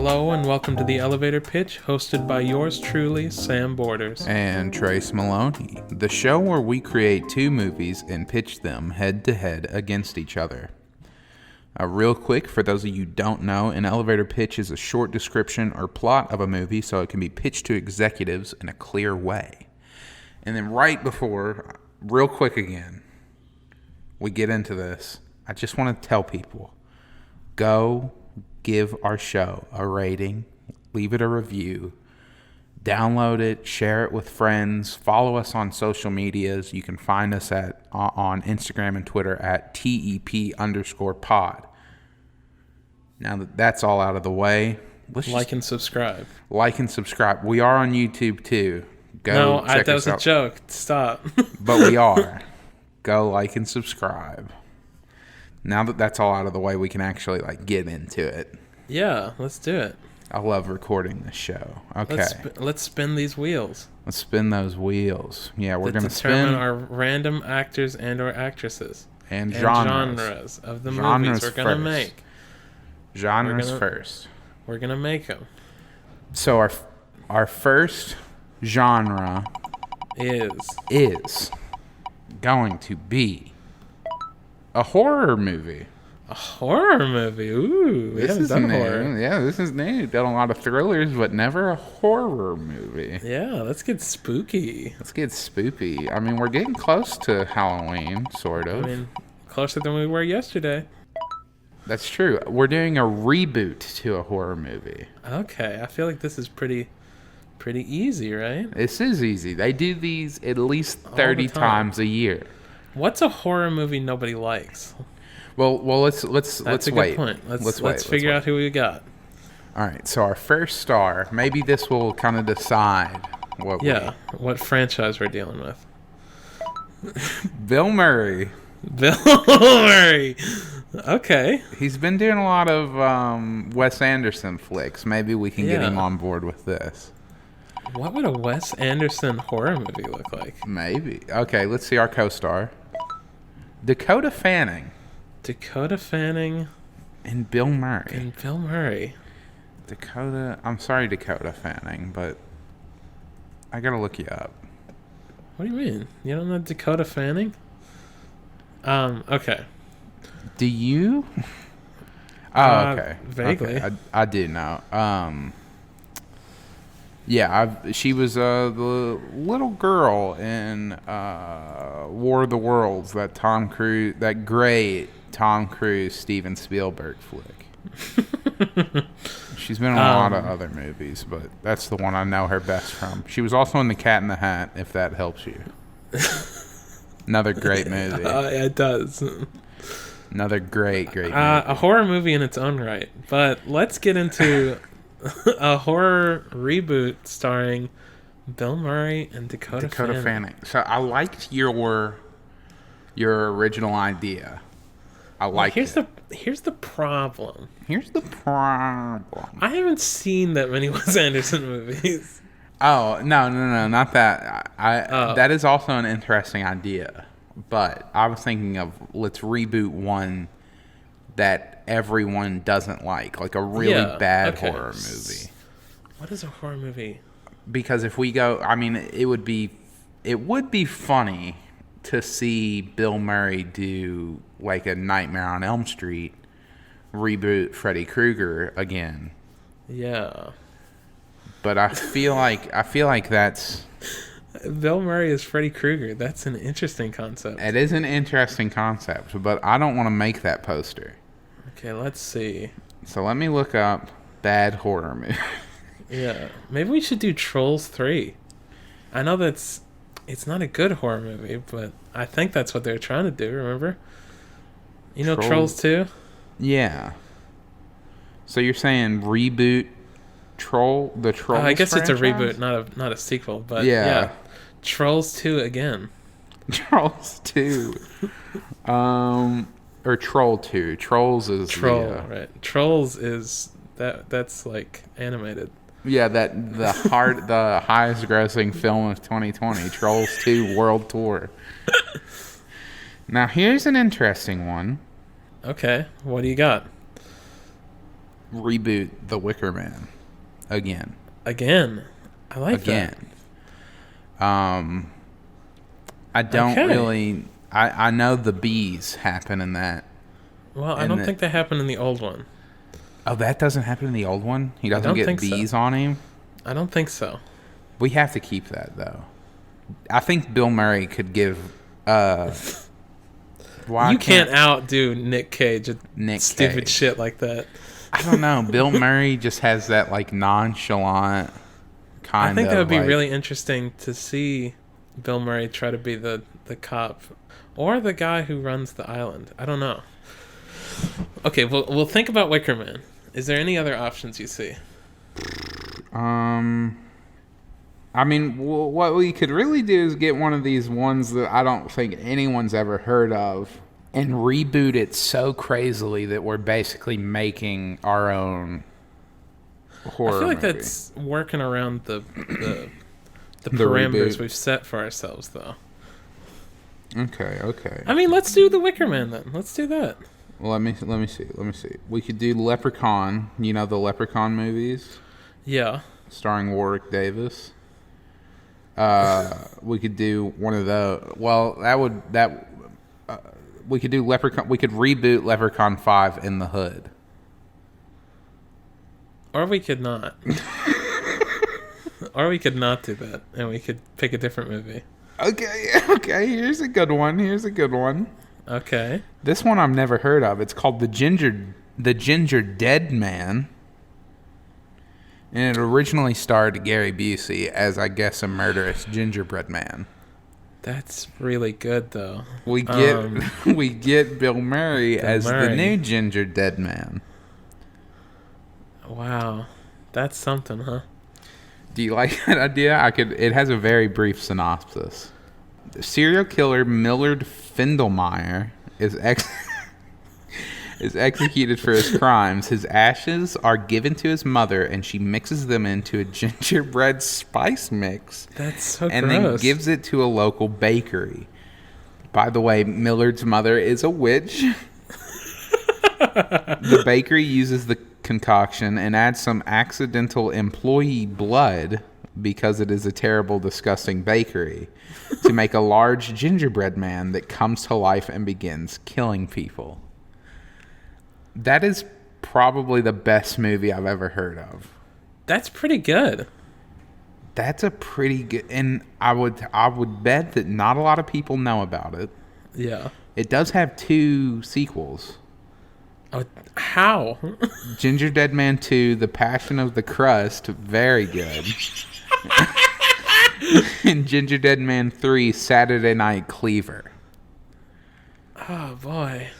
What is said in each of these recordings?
Hello and welcome to the Elevator Pitch, hosted by yours truly, Sam Borders. And Trace Maloney, the show where we create two movies and pitch them head to head against each other. Real quick, for those of you who don't know, an elevator pitch is a short description or plot of a movie so it can be pitched to executives in a clear way. And then right before, real quick again, we get into this, I just want to tell people, go give our show a rating, leave it a review, download it, share it with friends, follow us on social medias. You can find us on Instagram and Twitter at TEP_pod. Now that that's all out of the way, let's like and subscribe. Like and subscribe. We are on YouTube too. Go check that was a joke. Stop. But we are. Go like and subscribe. Now that that's all out of the way, we can actually get into it. Yeah, let's do it. I love recording this show. Okay. Let's spin these wheels. Let's spin those wheels. Yeah, we're going to determine our random actors and or actors. And genres of the movies we're going to make. Genres first. We're going to make them. So our first genre is going to be a horror movie. A horror movie? Ooh, this is new. Horror. Yeah, this is new. Done a lot of thrillers, but never a horror movie. Yeah, let's get spooky. I mean, we're getting close to Halloween, sort of. I mean, closer than we were yesterday. That's true. We're doing a reboot to a horror movie. Okay, I feel like this is pretty easy, right? This is easy. They do these at least 30 times a year. What's a horror movie nobody likes? Well, let's That's a wait. good point. Let's figure out who we got. All right. So our first star. Maybe this will kind of decide what franchise we're dealing with. Bill Murray. Bill Murray. Okay. He's been doing a lot of Wes Anderson flicks. Maybe we can get him on board with this. What would a Wes Anderson horror movie look like? Maybe. Okay, let's see our co-star. Dakota Fanning. And Bill Murray. I'm sorry, Dakota Fanning, but I gotta look you up. What do you mean? You don't know Dakota Fanning? Okay. Do you? Oh, okay. Vaguely. Okay. I do know. She was the little girl in War of the Worlds, that great Tom Cruise, Steven Spielberg flick. She's been in a lot of other movies, but that's the one I know her best from. She was also in The Cat in the Hat, if that helps you. Another great movie. It does. Another great movie. A horror movie in its own right. But let's get into a horror reboot starring Bill Murray and Dakota Fanning. So I liked your original idea. Here's the problem. I haven't seen that many Wes Anderson movies. Oh, no, not that. That is also an interesting idea. But I was thinking of let's reboot one that everyone doesn't like a really bad horror movie. What is a horror movie? Because if we go, I mean, it would be funny to see Bill Murray do a Nightmare on Elm Street reboot Freddy Krueger again. Yeah. But I feel like that's Bill Murray is Freddy Krueger. That's an interesting concept. It is an interesting concept, but I don't want to make that poster. Okay, let's see. So let me look up bad horror movie. Yeah, maybe we should do Trolls 3. I know it's not a good horror movie, but I think that's what they're trying to do, remember? You know Trolls 2? Yeah. So you're saying reboot the Trolls I guess franchise? It's a reboot, not a sequel, but yeah. Trolls 2 again. Trolls 2. Or Troll 2. Trolls is right. Trolls is that's animated. Yeah, the highest grossing film of 2020, Trolls 2 World Tour. Now here's an interesting one. Okay, what do you got? reboot The Wicker Man again. Again. I like that. I don't really... I know the bees happen in that. Well, I don't think that happened in the old one. Oh, that doesn't happen in the old one? He doesn't get bees on him? I don't think so. We have to keep that, though. I think Bill Murray could give... you can't outdo Nick Cage at stupid shit like that. I don't know. Bill Murray just has that, like, nonchalant kind of... I think that would be really interesting to see Bill Murray try to be the cop. Or the guy who runs the island. I don't know. Okay, we'll think about Wicker Man. Is there any other options you see? I mean, what we could really do is get one of these ones that I don't think anyone's ever heard of and reboot it so crazily that we're basically making our own horror I feel like movie. that's working around the parameters reboot. we've set for ourselves, though. Okay. I mean, let's do the Wicker Man then. Let's do that. Well, let me see. We could do Leprechaun. You know the Leprechaun movies? Yeah. Starring Warwick Davis. We could do one of the. Well, we could do Leprechaun. We could reboot Leprechaun 5 in the Hood. Or we could not. Or we could not do that, and we could pick a different movie. Okay. Here's a good one. Okay. This one I've never heard of. It's called the Gingerdead Man. And it originally starred Gary Busey as, I guess, a murderous gingerbread man. That's really good, though. We get Bill Murray as the new Gingerdead Man. Wow. That's something, huh? Do you like that idea? It has a very brief synopsis. The serial killer Millard Findelmeyer is executed for his crimes. His ashes are given to his mother, and she mixes them into a gingerbread spice mix. That's so and gross. Then gives it to a local bakery. By the way, Millard's mother is a witch. The bakery uses the concoction and adds some accidental employee blood, because it is a terrible, disgusting bakery, to make a large gingerbread man that comes to life and begins killing people. That is probably the best movie I've ever heard of. That's pretty good. That's a pretty good, and I would bet that not a lot of people know about it. Yeah. It does have 2 sequels. Oh, how? Gingerdead Man 2, The Passion of the Crust, very good. And Gingerdead Man 3, Saturday Night Cleaver. Oh, boy.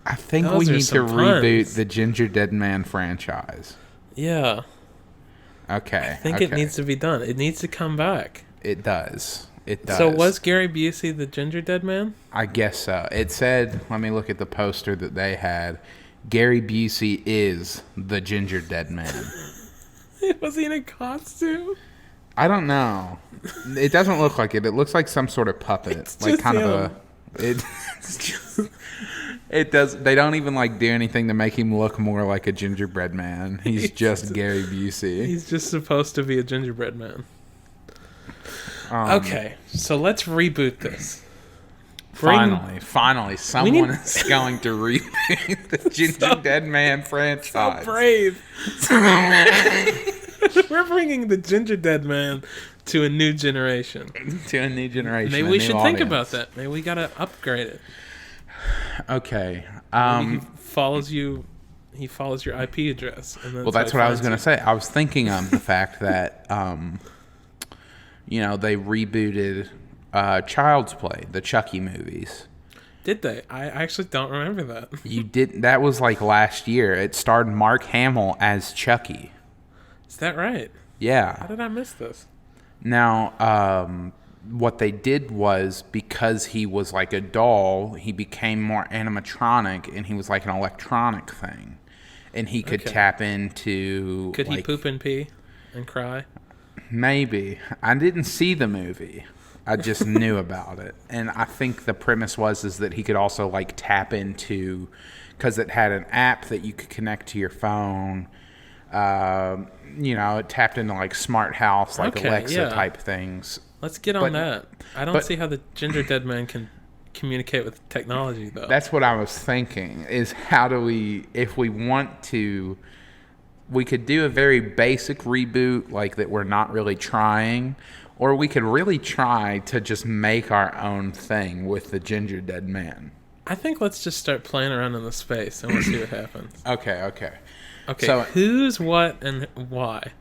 I think we need to reboot the Gingerdead Man franchise. Yeah. Okay. I think it needs to be done. It needs to come back. It does. So was Gary Busey the Gingerdead Man? I guess so. It said, let me look at the poster that they had. Gary Busey is the Gingerdead Man. Was he in a costume? I don't know. It doesn't look like it. It looks like some sort of puppet. It's like just kind him. of a... It does. They don't even like do anything to make him look more like a gingerbread man. He's just Gary Busey. He's just supposed to be a gingerbread man. Okay, so let's reboot this. Finally, someone is going to reboot the Gingerdead Man franchise. So brave. We're bringing the Gingerdead Man to a new generation. Maybe we should think about that. Maybe we gotta upgrade it. Okay. He follows your IP address. And well, that's what I was going to say. I was thinking of the fact that, they rebooted Child's Play, the Chucky movies. Did they? I actually don't remember that. You didn't? That was like last year. It starred Mark Hamill as Chucky. Is that right? Yeah. How did I miss this? Now, what they did was, because he was like a doll, he became more animatronic, and he was like an electronic thing. And he could tap into... Could he poop and pee and cry? Maybe. I didn't see the movie. I just knew about it. And I think the premise is that he could also like tap into because it had an app that you could connect to your phone. It tapped into like smart house, like Alexa type things. Let's get on that. I don't see how the Gingerdead Man can communicate with technology, though. That's what I was thinking, is how do we, if we want to, we could do a very basic reboot, like that we're not really trying, or we could really try to just make our own thing with the Gingerdead Man. I think let's just start playing around in the space and we'll see what happens. Okay. So, who's, what, and why?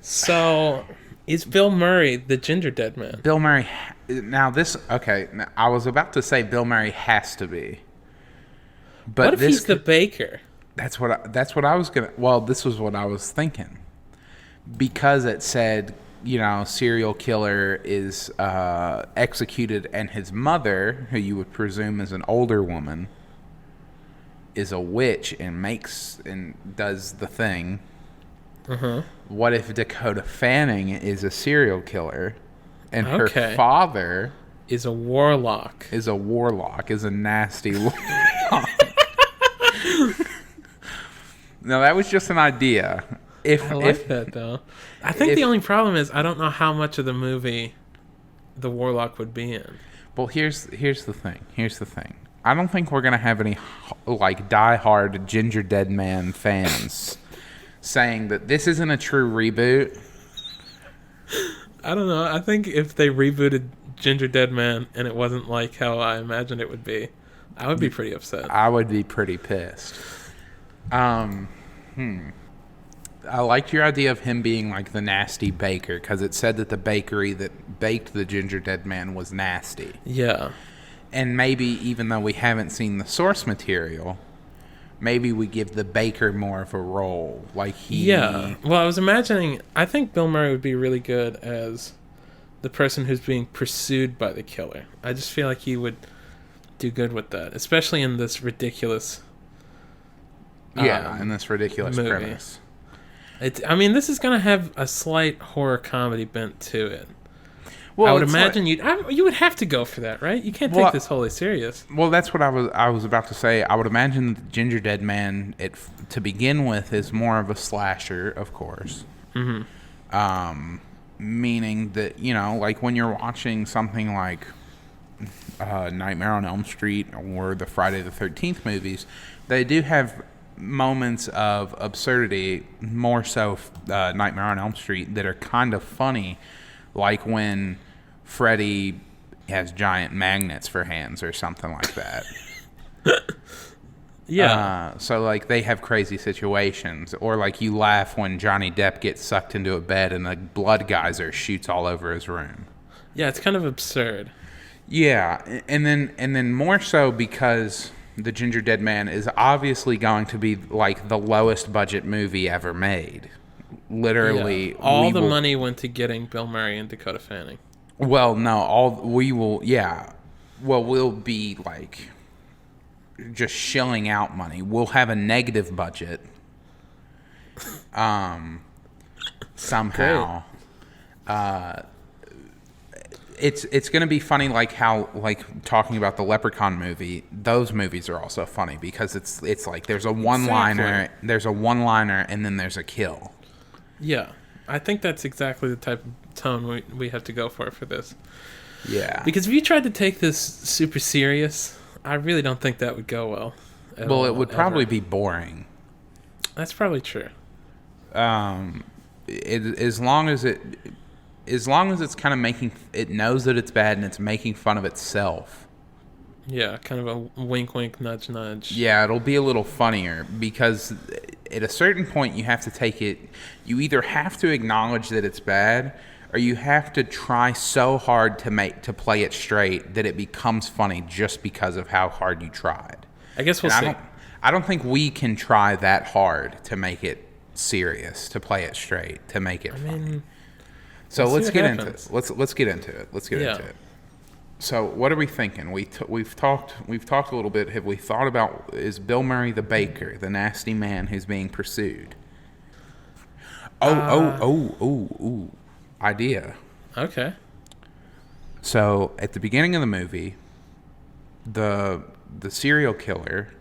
So, is Bill Murray the Gingerdead Man? Bill Murray. Now, I was about to say Bill Murray has to be. But what if he's the baker? That's what I was going to... Well, this was what I was thinking. Because it said, serial killer is executed, and his mother, who you would presume is an older woman, is a witch and does the thing. What if Dakota Fanning is a serial killer and her father is a warlock? Is a nasty warlock. No, that was just an idea. I like that, though. I think the only problem is I don't know how much of the movie the warlock would be in. Well, here's the thing. I don't think we're going to have any, like, die-hard Gingerdead Man fans saying that this isn't a true reboot. I don't know. I think if they rebooted Gingerdead Man and it wasn't like how I imagined it would be, I would be pretty upset. I would be pretty pissed. I liked your idea of him being like the nasty baker, because it said that the bakery that baked the Gingerdead Man was nasty. Yeah. And maybe, even though we haven't seen the source material, maybe we give the baker more of a role. Like Yeah. Well, I was imagining, I think Bill Murray would be really good as the person who's being pursued by the killer. I just feel like he would do good with that, especially in this ridiculous in this ridiculous movie. Premise. This is going to have a slight horror comedy bent to it. Well, I would imagine you would have to go for that, right? You can't take this wholly serious. Well, that's what I was about to say. I would imagine the Gingerdead Man, to begin with, is more of a slasher, of course. Mm-hmm. Meaning that, like when you're watching something like Nightmare on Elm Street or the Friday the 13th movies, they do have moments of absurdity, more so Nightmare on Elm Street, that are kind of funny. Like when Freddy has giant magnets for hands or something like that. Yeah. So, like, they have crazy situations. Or, like, you laugh when Johnny Depp gets sucked into a bed and a blood geyser shoots all over his room. Yeah, it's kind of absurd. Yeah. And then more so because the Gingerdead Man is obviously going to be, like, the lowest budget movie ever made. Literally, yeah. All the money went to getting Bill Murray and Dakota Fanning. Well, no, we'll be like just shelling out money. We'll have a negative budget, somehow. It's gonna be funny, like how, like, talking about the Leprechaun movie. Those movies are also funny because it's like there's a one-liner, and then there's a kill. Yeah, I think that's exactly the type of tone we have to go for this. Yeah. Because if you tried to take this super serious, I really don't think that would go well. Well, it would probably be boring. That's probably true. As long as it's kind of it knows that it's bad and it's making fun of itself. Yeah, kind of a wink, wink, nudge, nudge. Yeah, it'll be a little funnier because at a certain point you have to take it. You either have to acknowledge that it's bad, or you have to try so hard to play it straight that it becomes funny just because of how hard you tried. I guess we'll see. I don't think we can try that hard to make it serious, to play it straight, to make it funny. So let's get into it. Let's get into it. So what are we thinking? We've talked a little bit. Have we thought about, is Bill Murray the baker, the nasty man who's being pursued? Idea. Okay. So at the beginning of the movie, the the serial killer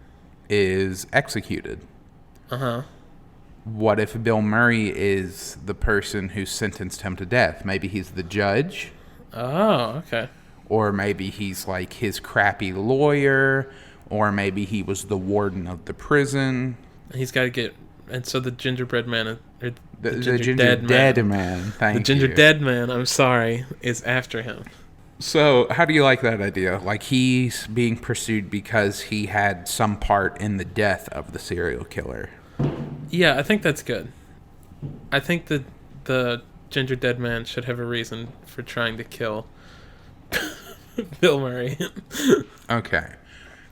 is executed. Uh-huh. What if Bill Murray is the person who sentenced him to death? Maybe he's the judge. Oh, okay. Or maybe he's like his crappy lawyer. Or maybe he was the warden of the prison. He's got to get... And so the gingerbread man... Or the Gingerdead Man. Thank you. The Gingerdead Man, I'm sorry, is after him. So, how do you like that idea? Like, he's being pursued because he had some part in the death of the serial killer. Yeah, I think that's good. I think that the Gingerdead Man should have a reason for trying to kill Bill Murray. Okay.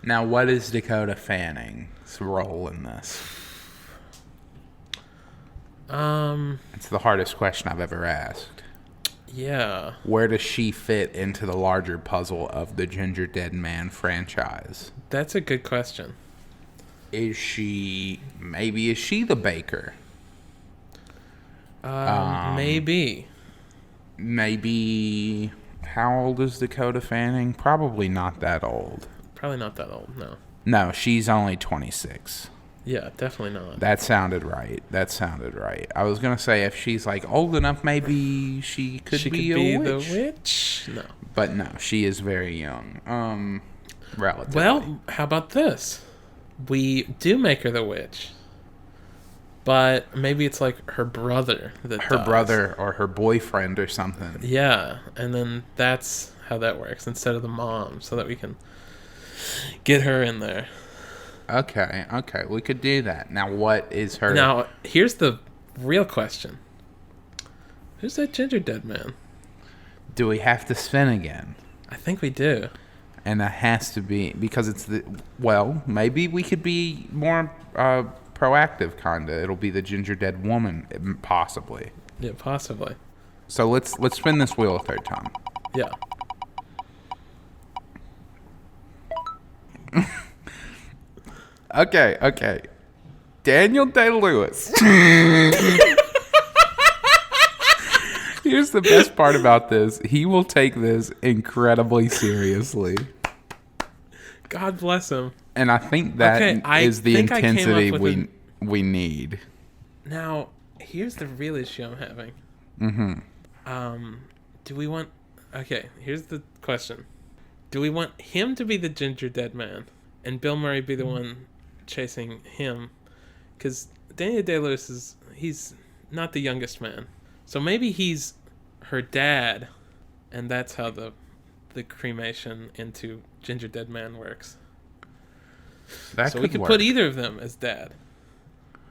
Now, what is Dakota Fanning's role in this? It's the hardest question I've ever asked. Yeah. Where does she fit into the larger puzzle of the Gingerdead Man franchise? That's a good question. Is she the baker? Maybe. Maybe. How old is Dakota Fanning? Probably not that old. Probably not that old, no. No, she's only 26. Yeah, definitely not. That sounded right. I was going to say if she's like old enough, maybe she could be a witch. The witch? No. But no, she is very young. Relatively. Well, how about this? We do make her the witch. But maybe it's like her brother that her dies. brother or her boyfriend or something. Yeah, and then that's how that works instead of the mom, so that we can get her in there. Okay, we could do that. Now, what is her... Now, here's the real question. Who's that Gingerdead Man? Do we have to spin again? I think we do. And that has to be... Because it's the... Well, maybe we could be more proactive, kind of. It'll be the Gingerdead Woman, possibly. Yeah, possibly. So let's spin this wheel a third time. Yeah. Okay. Daniel Day-Lewis. Here's the best part about this. He will take this incredibly seriously. God bless him. And I think that is the intensity we need. Now, here's the real issue I'm having. Mm-hmm. Do we want... Okay, here's the question. Do we want him to be the Gingerdead Man and Bill Murray be the one chasing him? Because Daniel Day-Lewis he's not the youngest man. So maybe he's her dad, and that's how the cremation into Gingerdead Man works. So we could put either of them as dad.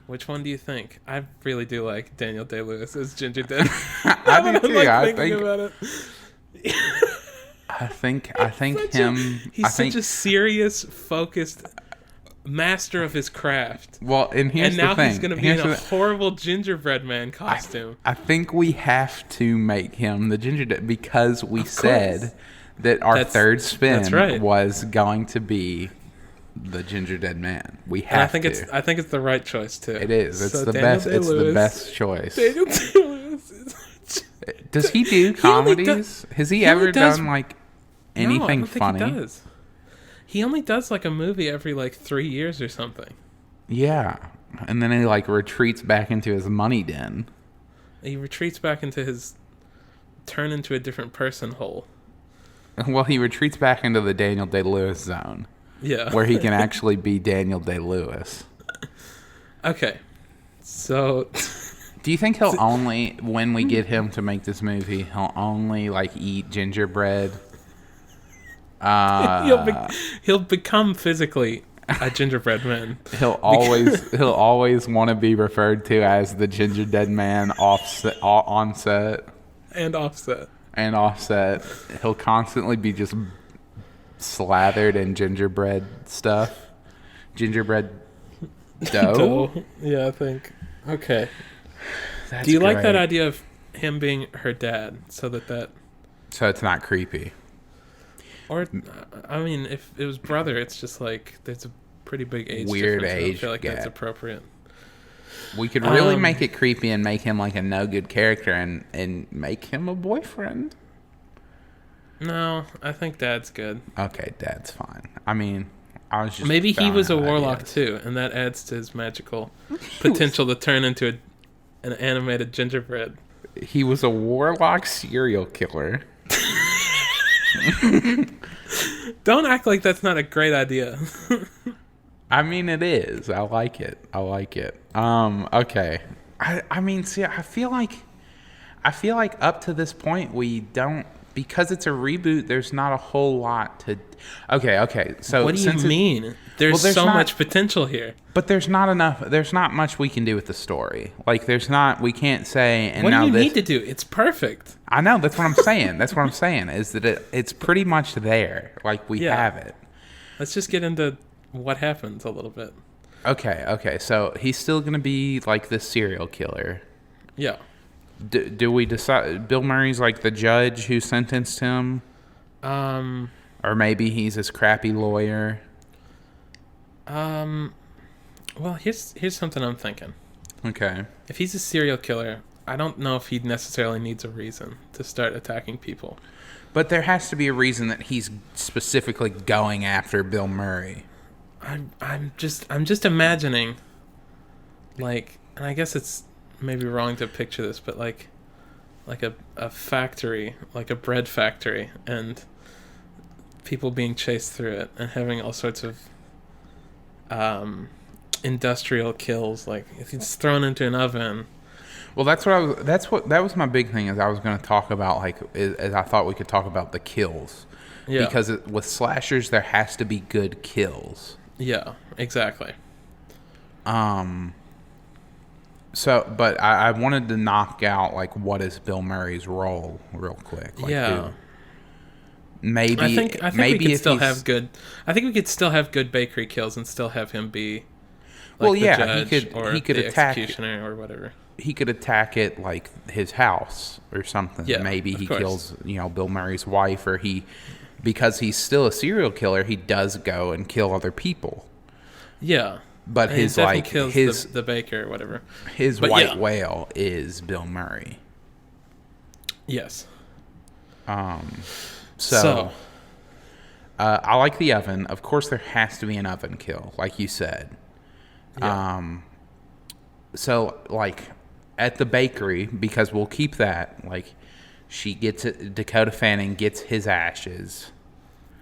Which one do you think? I really do like Daniel Day-Lewis as Gingerdead. I do too. Like thinking about it. I think him. He's such a serious, focused master of his craft. Well, and here's the thing. And now he's going to be in a horrible gingerbread man costume. I think we have to make him the Gingerdead because we said that our third spin was going to be the Gingerdead Man. We have to. I think it's the right choice too. It is. It's the best. It's the best choice. Daniel Day-Lewis. Does he do comedies? Has he ever done like anything funny? He does. He only does like a movie every like 3 years or something. Yeah, and then he like retreats back into his money den. He retreats back into his turn into a different person hole. Well, he retreats back into the Daniel Day-Lewis zone. Yeah. Where he can actually be Daniel Day-Lewis. Okay. So... Do you think he'll only, when we get him to make this movie, he'll only like eat gingerbread? He'll become physically a gingerbread man. He'll always want to be referred to as the Gingerdead Man on set. And offset. He'll constantly be just slathered in gingerbread stuff. Gingerbread dough. Yeah, I think. Okay. That's Do you great. like that idea of him being her dad so it's not creepy? Or, I mean, if it was brother, it's just like there's a pretty big age weird difference. age I feel like gap. that's appropriate. We could really make it creepy and make him like a no good character and make him a boyfriend. No, I think dad's good. Okay, dad's fine. I mean, I was just Maybe he was a throwing out warlock ideas. too, and that adds to his magical potential to turn into an animated gingerbread. He was a warlock serial killer. Don't act like that's not a great idea. I mean, it is. I like it. Okay. I mean, see, I feel like up to this point we don't, because it's a reboot. There's not a whole lot to. Okay. So What do you mean? There's so much potential here. But there's not enough. There's not much we can do with the story. Like, there's not. We can't say. And What now do you this, need to do? It's perfect. I know. That's what I'm saying. Is that it's pretty much there. Like, we have it. Let's just get into what happens a little bit. Okay. So he's still gonna be like this serial killer. Yeah. Do we decide Bill Murray's like the judge who sentenced him? Or maybe he's his crappy lawyer. Well, here's something I'm thinking. Okay. If he's a serial killer, I don't know if he necessarily needs a reason to start attacking people. But there has to be a reason that he's specifically going after Bill Murray. I'm just imagining, like, and I guess it's maybe wrong to picture this, but like a factory, like a bread factory, and people being chased through it and having all sorts of industrial kills. Like, if it's thrown into an oven. Well, that was my big thing. Is I was going to talk about, like, as I thought we could talk about the kills. Yeah. Because with slashers there has to be good kills. Yeah, exactly. So, but I wanted to knock out, like, what is Bill Murray's role real quick. Like, yeah. Maybe I think maybe we could still have good. I think we could still have good bakery kills and still have him be. Like, well, the yeah, judge or he could the attack executioner or whatever. He could attack it like his house or something. Yeah, maybe he course. kills, Bill Murray's wife, or because he's still a serial killer, he does go and kill other people. Yeah. But and his he like kills his the baker or whatever. His white whale is Bill Murray. Yes. So I like the oven. Of course, there has to be an oven kill, like you said. Yeah. So, like, at the bakery, because we'll keep that, like, she gets it, Dakota Fanning gets his ashes.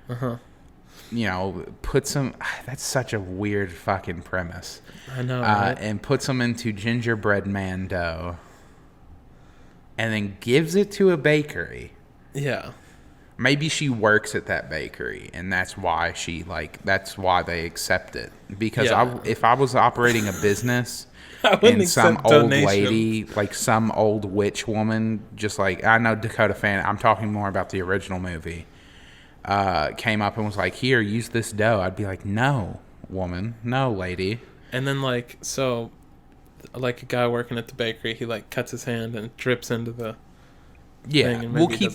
Uh-huh. Puts them, that's such a weird fucking premise. I know, right? And puts them into Gingerdead Man dough. And then gives it to a bakery. Yeah. Maybe she works at that bakery, and that's why that's why they accept it. Because if I was operating a business and some old lady, like some old witch woman, just like, I know Dakota Fanning, I'm talking more about the original movie, came up and was like, here, use this dough, I'd be like, no, woman, no, lady. And then, like, so, like, a guy working at the bakery, he, like, cuts his hand and it drips into the thing, and we'll keep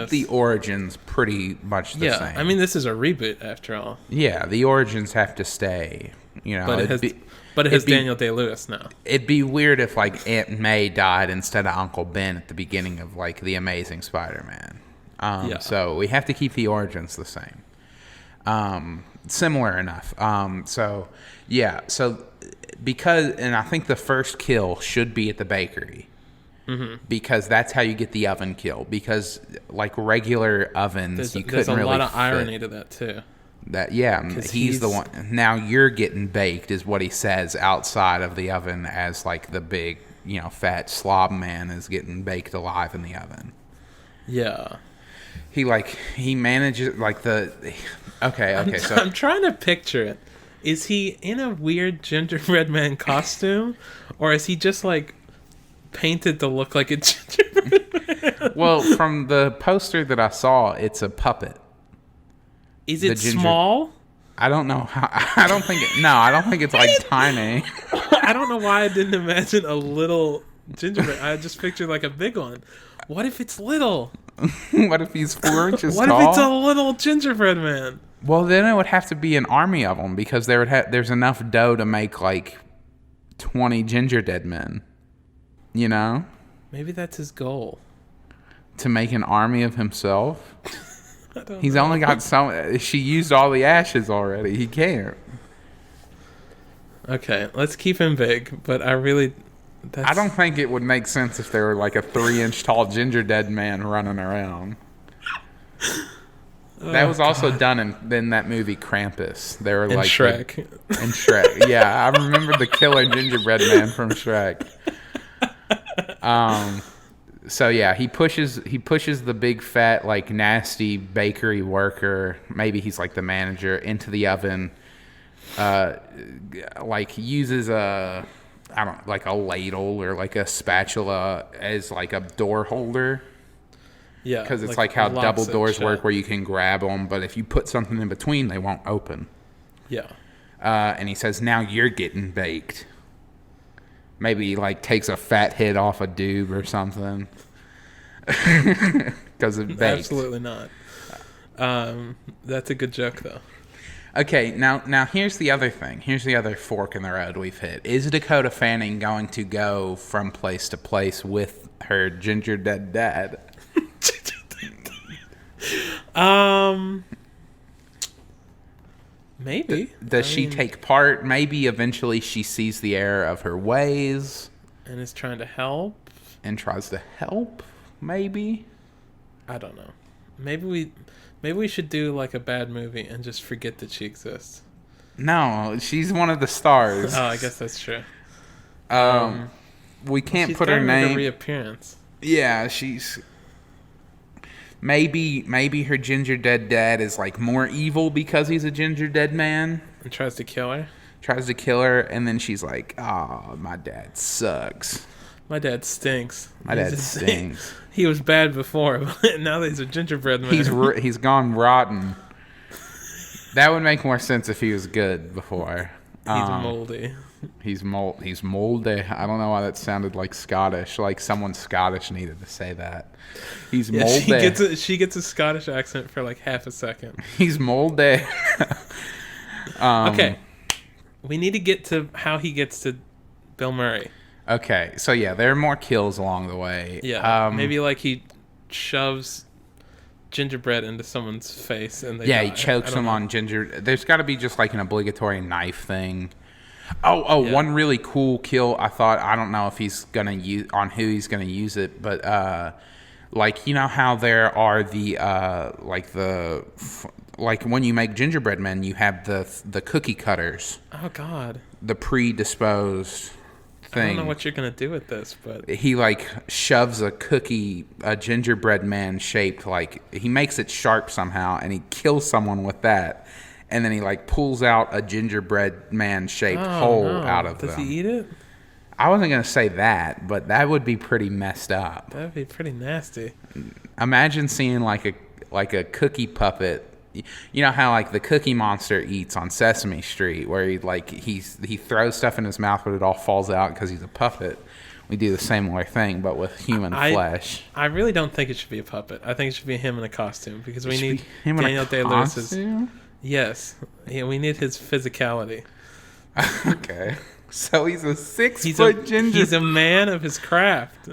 the origins pretty much the same. I mean, this is a reboot after all. Yeah, the origins have to stay. But it has Daniel Day-Lewis now. It'd be weird if, like, Aunt May died instead of Uncle Ben at the beginning of, like, The Amazing Spider-Man. So we have to keep the origins the same. Similar enough. So because, and I think the first kill should be at the bakery. Mm-hmm. Because that's how you get the oven kill. Because, like, regular ovens, you couldn't really. There's a lot of irony to that too. He's the one. Now you're getting baked, is what he says outside of the oven, as like the big, fat slob man is getting baked alive in the oven. Yeah. He manages like the. Okay. So I'm trying to picture it. Is he in a weird gingerbread man costume, or is he just like painted to look like a gingerbread man? Well, from the poster that I saw, it's a puppet. Is it small? I don't know how. I don't think it's like tiny. I don't know why I didn't imagine a little gingerbread. I just pictured like a big one. What if it's little? What if he's 4 inches tall? What if it's a little gingerbread man? Well, then it would have to be an army of them, because there's enough dough to make like 20 Gingerdead Men. Maybe that's his goal. To make an army of himself. I don't He's know. only got some. She used all the ashes already. He can't. Okay, let's keep him big, but I really... I don't think it would make sense if there were like a 3-inch tall Gingerdead Man running around. That was also done in that movie Krampus. They were And like Shrek. And Shrek. Yeah, I remember the killer gingerbread man from Shrek. So yeah, he pushes the big fat like nasty bakery worker, maybe he's like the manager, into the oven. Like uses a ladle or like a spatula as like a door holder. Yeah, because it's like how double doors shut. work, where you can grab them, but if you put something in between, they won't open. Yeah. And he says, "Now you're getting baked." Maybe he like takes a fat hit off a doob or something. Because it baked. Absolutely not. That's a good joke though. Okay, now here's the other thing. Here's the other fork in the road we've hit. Is Dakota Fanning going to go from place to place with her Gingerdead dad? Maybe. Does she take part? Maybe eventually she sees the error of her ways and is trying to help and tries to help. Maybe. I don't know. Maybe we should do like a bad movie and just forget that she exists. No, she's one of the stars. Oh, I guess that's true. We can't she's put her gotta name. make a reappearance. Yeah, she's. Maybe her Gingerdead dad is like more evil because he's a Gingerdead man. And tries to kill her. Tries to kill her, and then she's like, "Oh, my dad sucks. My dad stinks. My dad stinks. He was bad before, but now that he's a gingerbread man. He's gone rotten." That would make more sense if he was good before. He's moldy. He's moldy. I don't know why that sounded like Scottish. Like someone Scottish needed to say that. He's moldy. She gets a Scottish accent for like half a second. He's moldy. Okay. We need to get to how he gets to Bill Murray. Okay. So yeah, there are more kills along the way. Yeah. Maybe like he shoves gingerbread into someone's face and they die. He chokes them on ginger. There's got to be just like an obligatory knife thing. One really cool kill. I don't know if he's gonna use on who he's gonna use it, but like you know how there are the like when you make gingerbread men, you have the cookie cutters. Oh God. The predisposed thing. I don't know what you're gonna do with this, but he like shoves a gingerbread man shaped, like he makes it sharp somehow, and he kills someone with that. And then he like pulls out a gingerbread man shaped hole out of them. Does he eat it? I wasn't gonna say that, but that would be pretty messed up. That'd be pretty nasty. Imagine seeing like a cookie puppet. You know how like the Cookie Monster eats on Sesame Street, where he throws stuff in his mouth, but it all falls out because he's a puppet. We do the similar thing, but with human flesh. I really don't think it should be a puppet. I think it should be him in a costume because we need him Daniel in a Day-Lewis's. costume? Yes, we need his physicality. Okay, so he's a 6-foot ginger. He's a man of his craft.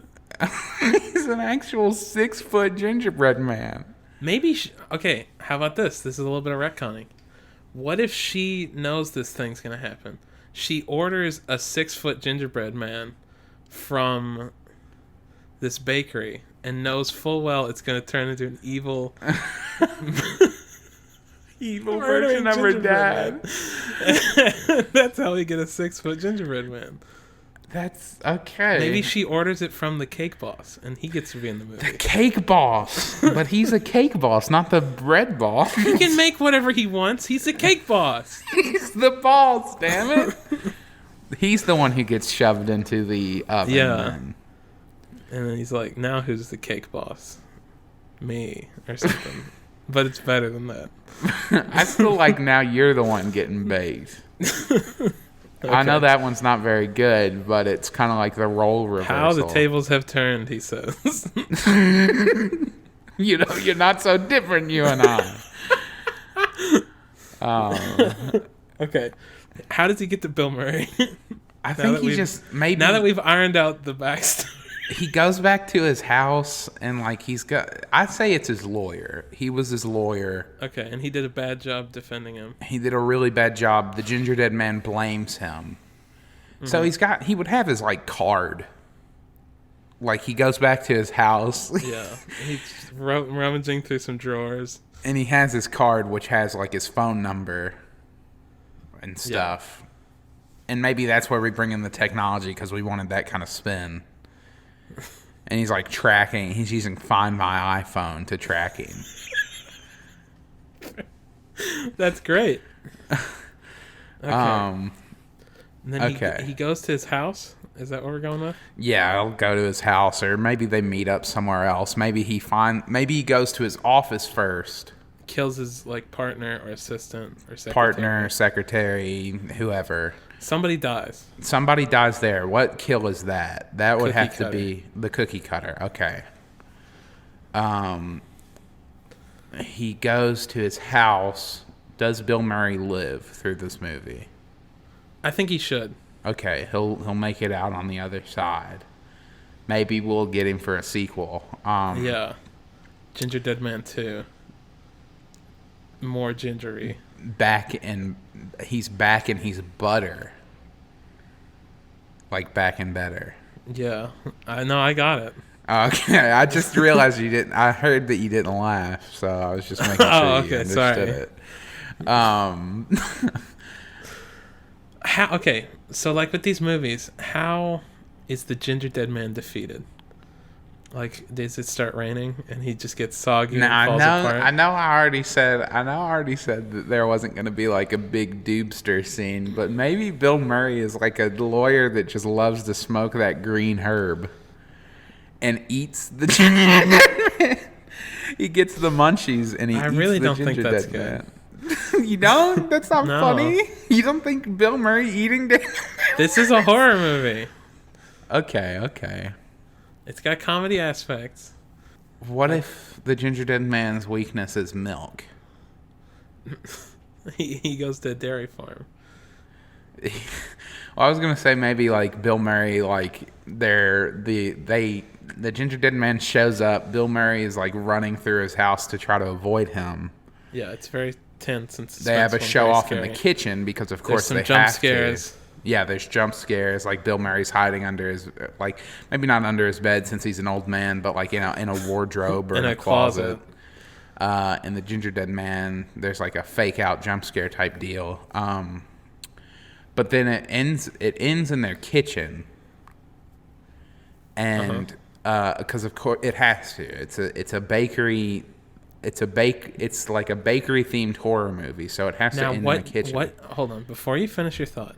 He's an actual 6-foot gingerbread man. Maybe. Okay, how about this? This is a little bit of retconning. What if she knows this thing's gonna happen? She orders a 6-foot gingerbread man from this bakery and knows full well it's gonna turn into an evil. Evil version of her dad. That's how we get a 6-foot gingerbread man. That's okay. Maybe she orders it from the cake boss and he gets to be in the movie. The cake boss. But he's a cake boss, not the bread boss. He can make whatever he wants. He's a cake boss. He's the boss, damn it. He's the one who gets shoved into the oven. Yeah. Then. And then he's like, now who's the cake boss? Me. Or something. But it's better than that. I feel like now you're the one getting baked. Okay. I know that one's not very good, but it's kind of like the role reversal. How the tables have turned, he says. You know, you're not so different, you and I. Okay. How does he get to Bill Murray? I think he just maybe. Now that we've ironed out the backstory. he goes back to his house and like I'd say it's his lawyer. He was his lawyer. Okay, and he did a bad job defending him. He did a really bad job. The Gingerdead Man blames him. So he would have his like card. Like he goes back to his house. Yeah, he's rummaging through some drawers. And he has his card which has like his phone number and stuff. Yeah. And maybe that's where we bring in the technology because we wanted that kind of spin. And he's like tracking. He's using Find My iPhone to track him. That's great. Okay. And then he goes to his house. Is that what we're going with? Yeah, I'll go to his house, or maybe they meet up somewhere else. Maybe he goes to his office first. Kills his like partner or assistant or secretary. Partner, secretary, whoever. Somebody dies. Somebody dies there. What kill is that? That would have to be the cookie cutter. Okay. He goes to his house. Does Bill Murray live through this movie? I think he should. Okay, he'll make it out on the other side. Maybe we'll get him for a sequel. Yeah. Gingerdead Man 2. More gingery. He's back and he's butter. Like back and better. Yeah. I know, I got it. Okay, I just realized you didn't. I heard that you didn't laugh, so I was just making sure you understood it. Okay, so like with these movies, how is the Gingerdead Man defeated? Like, does it start raining and he just gets soggy and falls apart? I know. I already said that there wasn't going to be like a big doobster scene, but maybe Bill Murray is like a lawyer that just loves to smoke that green herb and eats the Gingerdead Man. He gets the munchies and he eats the Gingerdead Man. I really don't think that's good. You don't? That's not funny? You don't think Bill Murray eating This is a horror movie. Okay. It's got comedy aspects. What if the Gingerdead Man's weakness is milk? He goes to a dairy farm. Well, I was gonna say maybe like Bill Murray, like the Gingerdead Man shows up. Bill Murray is like running through his house to try to avoid him. Yeah, it's very tense and suspenseful. They have a show off in the kitchen because of course they have to. There's some jump scares. Yeah, there's jump scares. Like Bill Murray's hiding under his, like maybe not under his bed since he's an old man, but like in a wardrobe or in a closet. In the Gingerdead Man, there's like a fake out jump scare type deal. But then it ends in their kitchen, and because of course it has to. It's a bakery. It's like a bakery themed horror movie, so it has to end in the kitchen. Hold on, before you finish your thought.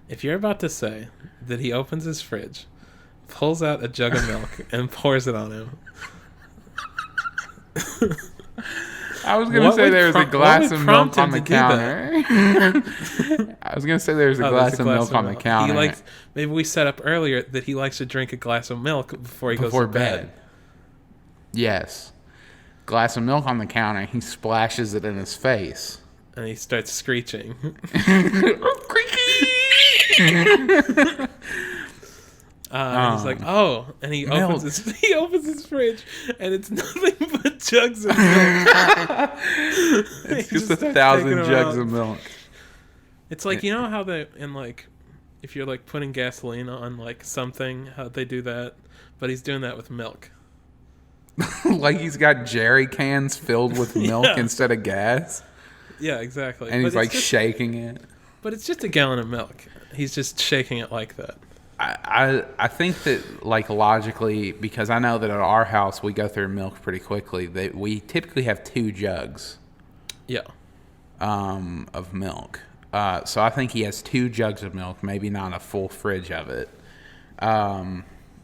If you're about to say that he opens his fridge, pulls out a jug of milk, and pours it on him. I was going to say there was a glass of milk on the counter. I was going to say there was a glass of milk on the counter. Maybe we set up earlier that he likes to drink a glass of milk before he goes to bed. Yes. Glass of milk on the counter. He splashes it in his face. And he starts screeching. And he's like, oh, and he opens his fridge, and it's nothing but jugs of milk. It's just 1,000 jugs of milk. It's like, you know how if you're like putting gasoline on like something, how they do that, but he's doing that with milk. Like he's got jerry cans filled with milk instead of gas. Yeah, exactly. And he's like shaking it. But it's just a gallon of milk. He's just shaking it like that. I think that like logically, because I know that at our house we go through milk pretty quickly. That we typically have 2 jugs. Yeah. Of milk. So I think he has 2 jugs of milk, maybe not a full fridge of it.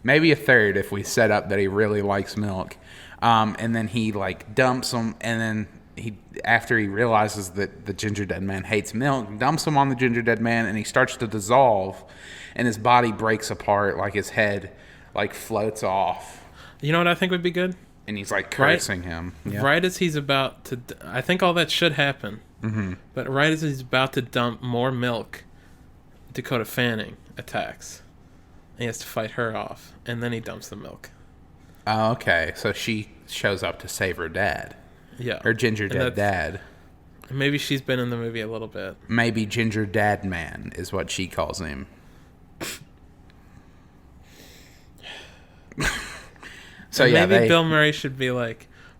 Maybe a third if we set up that he really likes milk. And then he like dumps them, and then after he realizes that the Gingerdead Man hates milk, dumps him on the Gingerdead Man, and he starts to dissolve, and his body breaks apart, like his head like floats off. You know what I think would be good? And he's like cursing him. Yeah. Right as he's about to, I think all that should happen. Mm-hmm. But right as he's about to dump more milk, Dakota Fanning attacks. he has to fight her off, and then he dumps the milk. Oh, okay. So she shows up to save her dad. Yeah. Her Gingerdead dad. Maybe she's been in the movie a little bit. Maybe Gingerdead Man is what she calls him. So and yeah, maybe Bill Murray should be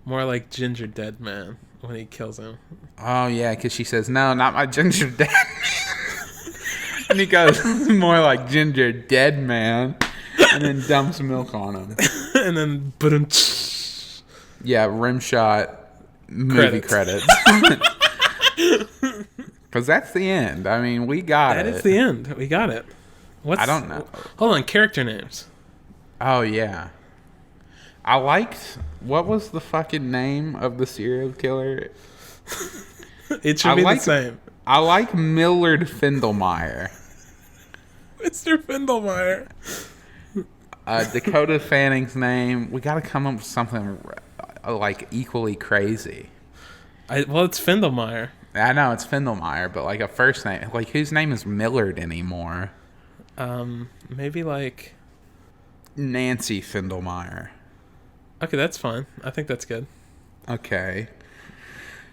more like Gingerdead Man when he kills him. Oh yeah, because she says, "No, not my Gingerdead Man," and he goes more like Gingerdead Man, and then dumps milk on him. And then, yeah, rim shot, movie credits. Because that's the end. I mean, we got it. That is the end. We got it. I don't know. Hold on, character names. Oh yeah. I liked, what was the fucking name of the serial killer? It should be the same. I like Millard Findlemeyer. Mr. Findlemeyer. Dakota Fanning's name. We got to come up with something equally crazy. Well, it's Findlemeyer. I know it's Findlemeyer, but a first name. Whose name is Millard anymore? Maybe Nancy Findlemeyer. Okay, that's fine. I think that's good. Okay.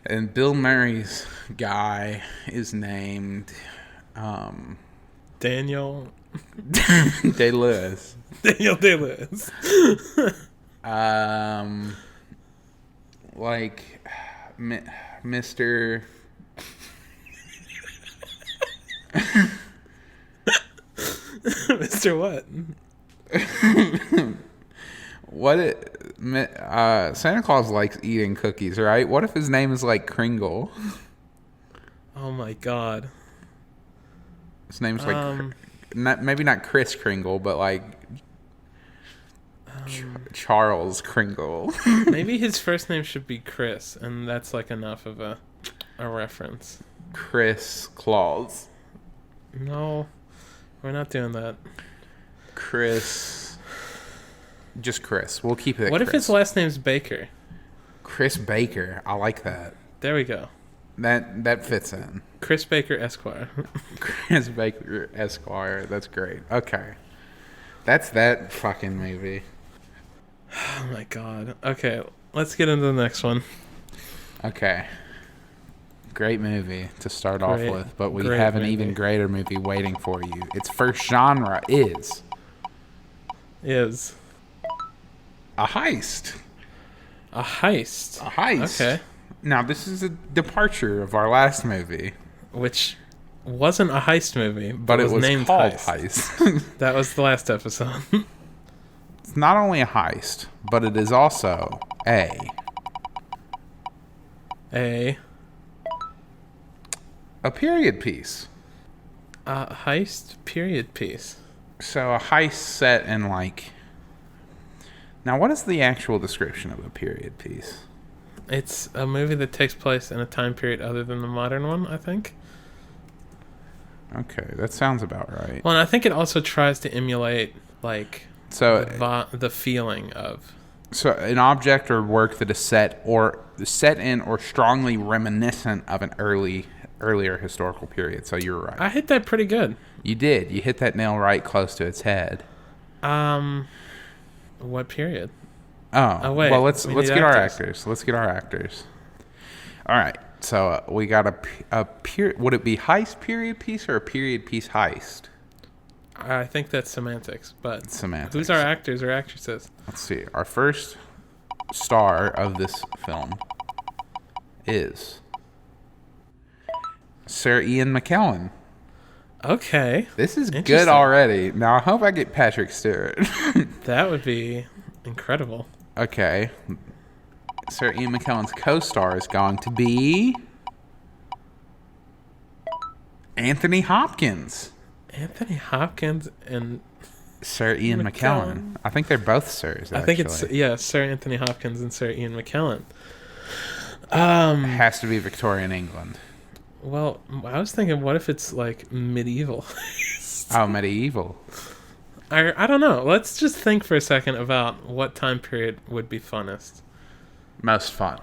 And Bill Murray's guy is named Daniel Day-Lewis. Daniel Day-Lewis. Mr. Mr. What? Santa Claus likes eating cookies, right? What if his name is Kringle? Oh my god. His name's maybe not Kris Kringle, but Charles Kringle. Maybe his first name should be Chris, and that's enough of a reference. Chris Claus. No, we're not doing that. Just Chris. We'll keep it. What if his last name's Baker? Chris Baker. I like that. There we go. That fits in. Chris Baker Esquire. Chris Baker Esquire. That's great. Okay. That's that fucking movie. Oh my god. Okay, let's get into the next one. Okay. Great movie to start off with, but we have an even greater movie waiting for you. Its first genre is a heist. A heist. A heist. Okay. Now, this is a departure of our last movie. Which wasn't a heist movie, but it was named called Heist. That was the last episode. It's not only a heist, but it is also a period piece. A heist period piece. So a heist set in Now, what is the actual description of a period piece? It's a movie that takes place in a time period other than the modern one, I think. Okay, that sounds about right. Well, and I think it also tries to emulate the feeling of. So an object or work that is set in or strongly reminiscent of an earlier historical period. So you're right. I hit that pretty good. You did. You hit that nail right close to its head. What period? Oh wait. Well, let's get our actors. Let's get our actors. All right. So we got a period. Would it be heist period piece or a period piece heist? I think that's semantics, but it's semantics. Who's our actors or actresses? Let's see. Our first star of this film is Sir Ian McKellen. Okay. This is good already. Now I hope I get Patrick Stewart. That would be incredible. Okay. Sir Ian McKellen's co-star is going to be Anthony Hopkins. Anthony Hopkins and Sir Ian McKellen. I think they're both sirs. I think it's Sir Anthony Hopkins and Sir Ian McKellen. It has to be Victorian England. Well, I was thinking, what if it's medieval? Oh, medieval. I don't know. Let's just think for a second about what time period would be funnest. Most fun.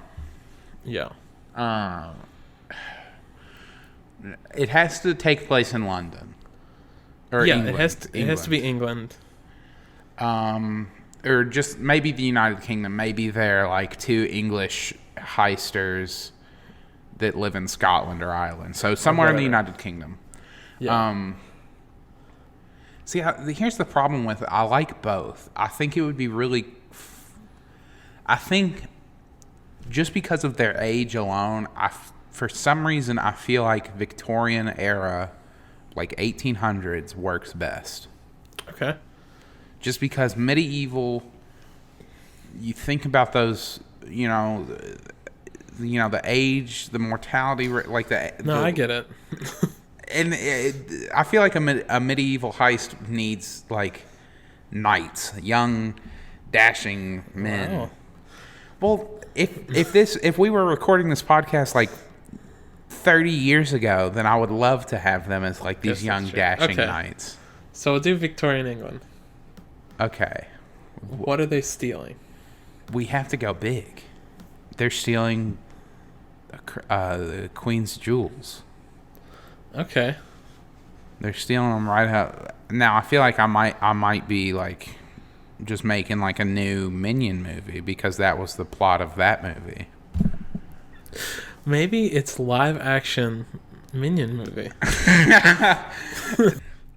Yeah. It has to take place in London. Or yeah, England. it has to be England. or just maybe the United Kingdom. Maybe they're like two English heisters that live in Scotland or Ireland. So somewhere in the United Kingdom. Yeah. See, here's the problem with it. I like both. I think it would be really... I think just because of their age alone, for some reason, I feel like Victorian era, like 1800s, works best. Okay. Just because medieval, you think about those, the age, the mortality, like I get it. And I feel like a medieval heist needs like knights, young, dashing men. Wow. Well, if we were recording this podcast like 30 years ago, then I would love to have them as like these young, dashing knights. So we'll do Victorian England. Okay. What are they stealing? We have to go big. They're stealing the Queen's jewels. Okay. They're stealing them right out. Now, I feel like I might be like just making like a new Minion movie because that was the plot of that movie. Maybe it's live action Minion movie.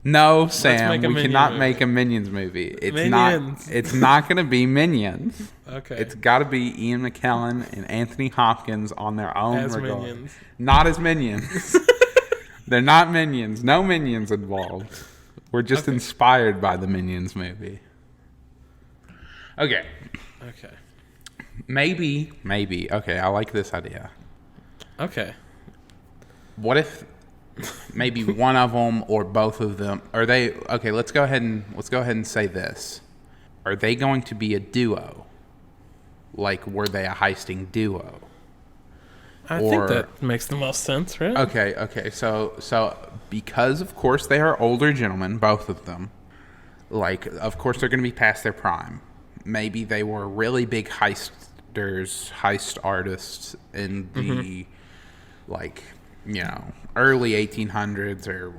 No, Sam, we cannot movie. make a Minions movie. It's Minions. It's not going to be Minions. Okay. It's got to be Ian McKellen and Anthony Hopkins on their own As regard. Minions. Not as Minions. They're not Minions. No Minions involved. We're just inspired by the Minions movie. Okay. Okay. Maybe. Okay, I like this idea. Okay. What if maybe one of them or both of them are they? Okay, let's go ahead and say this. Are they going to be a duo? Like, were they a heisting duo? I think that makes the most sense, right? Okay. So because of course they are older gentlemen, both of them. Like, of course they're going to be past their prime. Maybe they were really big heist artists in the early 1800s or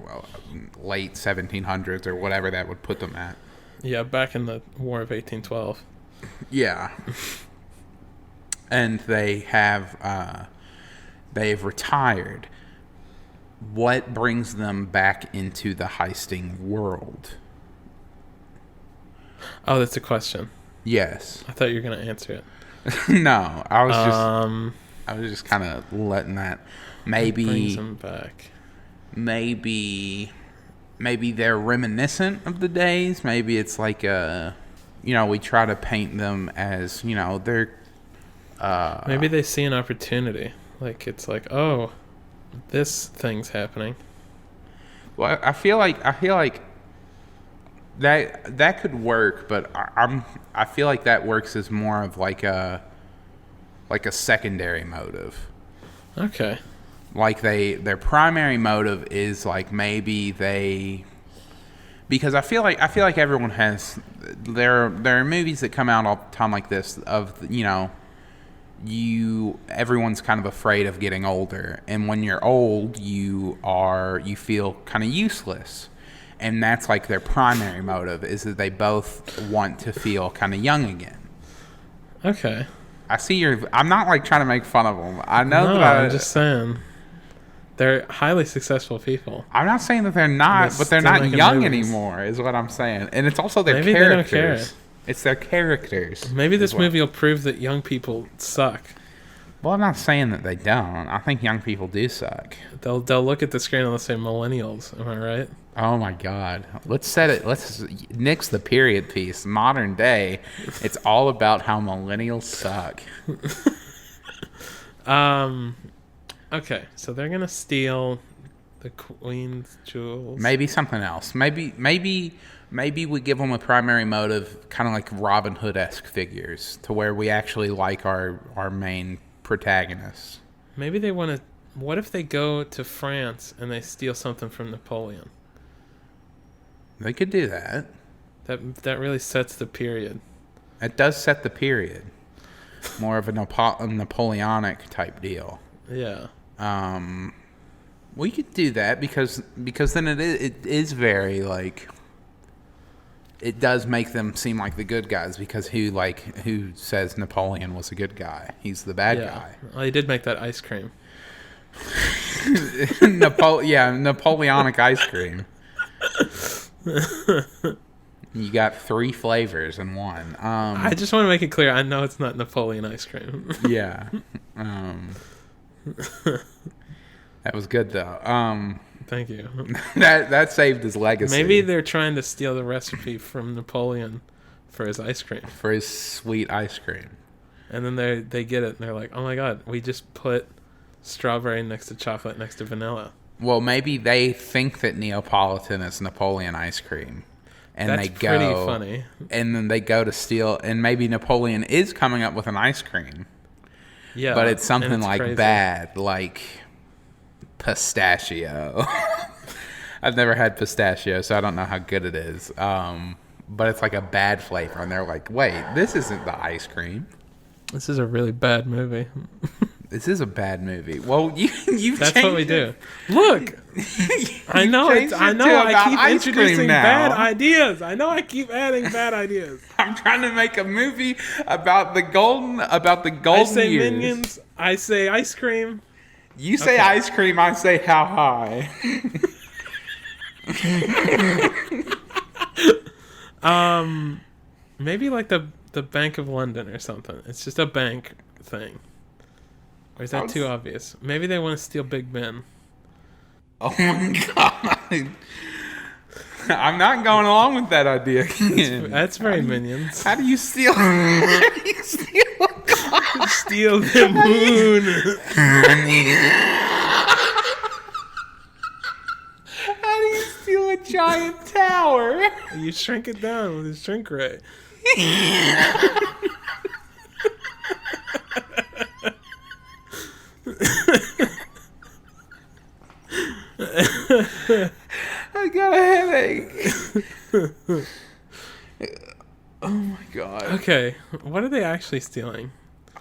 late 1700s or whatever that would put them at. Yeah, back in the War of 1812. Yeah. And they've retired. What brings them back into the heisting world? Oh, that's a question. Yes. I thought you were going to answer it. No, I was just kind of letting that. Maybe brings them back. Maybe they're reminiscent of the days. Maybe it's like we try to paint them as they're. Maybe they see an opportunity. Like it's like, oh, this thing's happening. Well, I feel like that could work, but I feel like that works as more of like a secondary motive. Okay. Like their primary motive is like maybe they, because I feel like everyone has there are movies that come out all the time like this of everyone's kind of afraid of getting older, and when you're old you feel kind of useless, and that's like their primary motive is that they both want to feel kind of young again. Okay. I see I'm not like trying to make fun of them. I know that I'm just saying they're highly successful people. I'm not saying that they're not, but they're not young anymore is what I'm saying. And it's also their Maybe characters. They don't care. It's their characters. Maybe this movie will prove that young people suck. Well, I'm not saying that they don't. I think young people do suck. They'll look at the screen and they'll say millennials. Am I right? Oh my God. Let's nix the period piece. Modern day. It's all about how millennials suck. Okay, so they're gonna steal the Queen's jewels. Maybe something else. Maybe we give them a primary motive, kind of like Robin Hood-esque figures, to where we actually like our main protagonists. Maybe they want to. What if they go to France and they steal something from Napoleon? They could do that. That really sets the period. It does set the period. More of a Napoleonic type deal. Yeah. We could do that because then it is very like it does make them seem like the good guys, because who says Napoleon was a good guy? He's the bad guy. Well, he did make that ice cream. Napoleonic ice cream. You got 3 flavors in one. I just want to make it clear. I know it's not Napoleon ice cream. Yeah. That was good though. Thank you. That saved his legacy. Maybe they're trying to steal the recipe from Napoleon for his ice cream. For his sweet ice cream. And then they get it and they're like, oh my god, we just put strawberry next to chocolate next to vanilla. Well, maybe they think that Neapolitan is Napoleon ice cream. And That's pretty funny. And then they go to steal, and maybe Napoleon is coming up with an ice cream. Yeah. But it's something like crazy. bad, like pistachio. I've never had pistachio, so I don't know how good it is. But it's like a bad flavor, and they're like, wait, this isn't the ice cream. This is a really bad movie. This is a bad movie. Well, you've That's changed what we it. do. Look, I know changed I it know. to I about keep ice cream introducing now. bad ideas. I know I keep adding bad ideas. I'm trying to make a movie about the golden I say years. minions. I say ice cream. You say Okay. ice cream. I say how high. Maybe like the Bank of London or something. It's just a bank thing. Or is that too obvious? Maybe they want to steal Big Ben. Oh my god. I'm not going along with that idea. That's very minions. How do you steal? How do you steal a car? Steal the moon. How do you steal a giant tower? You shrink it down with a shrink ray. I got a headache. Oh my god. Okay, what are they actually stealing?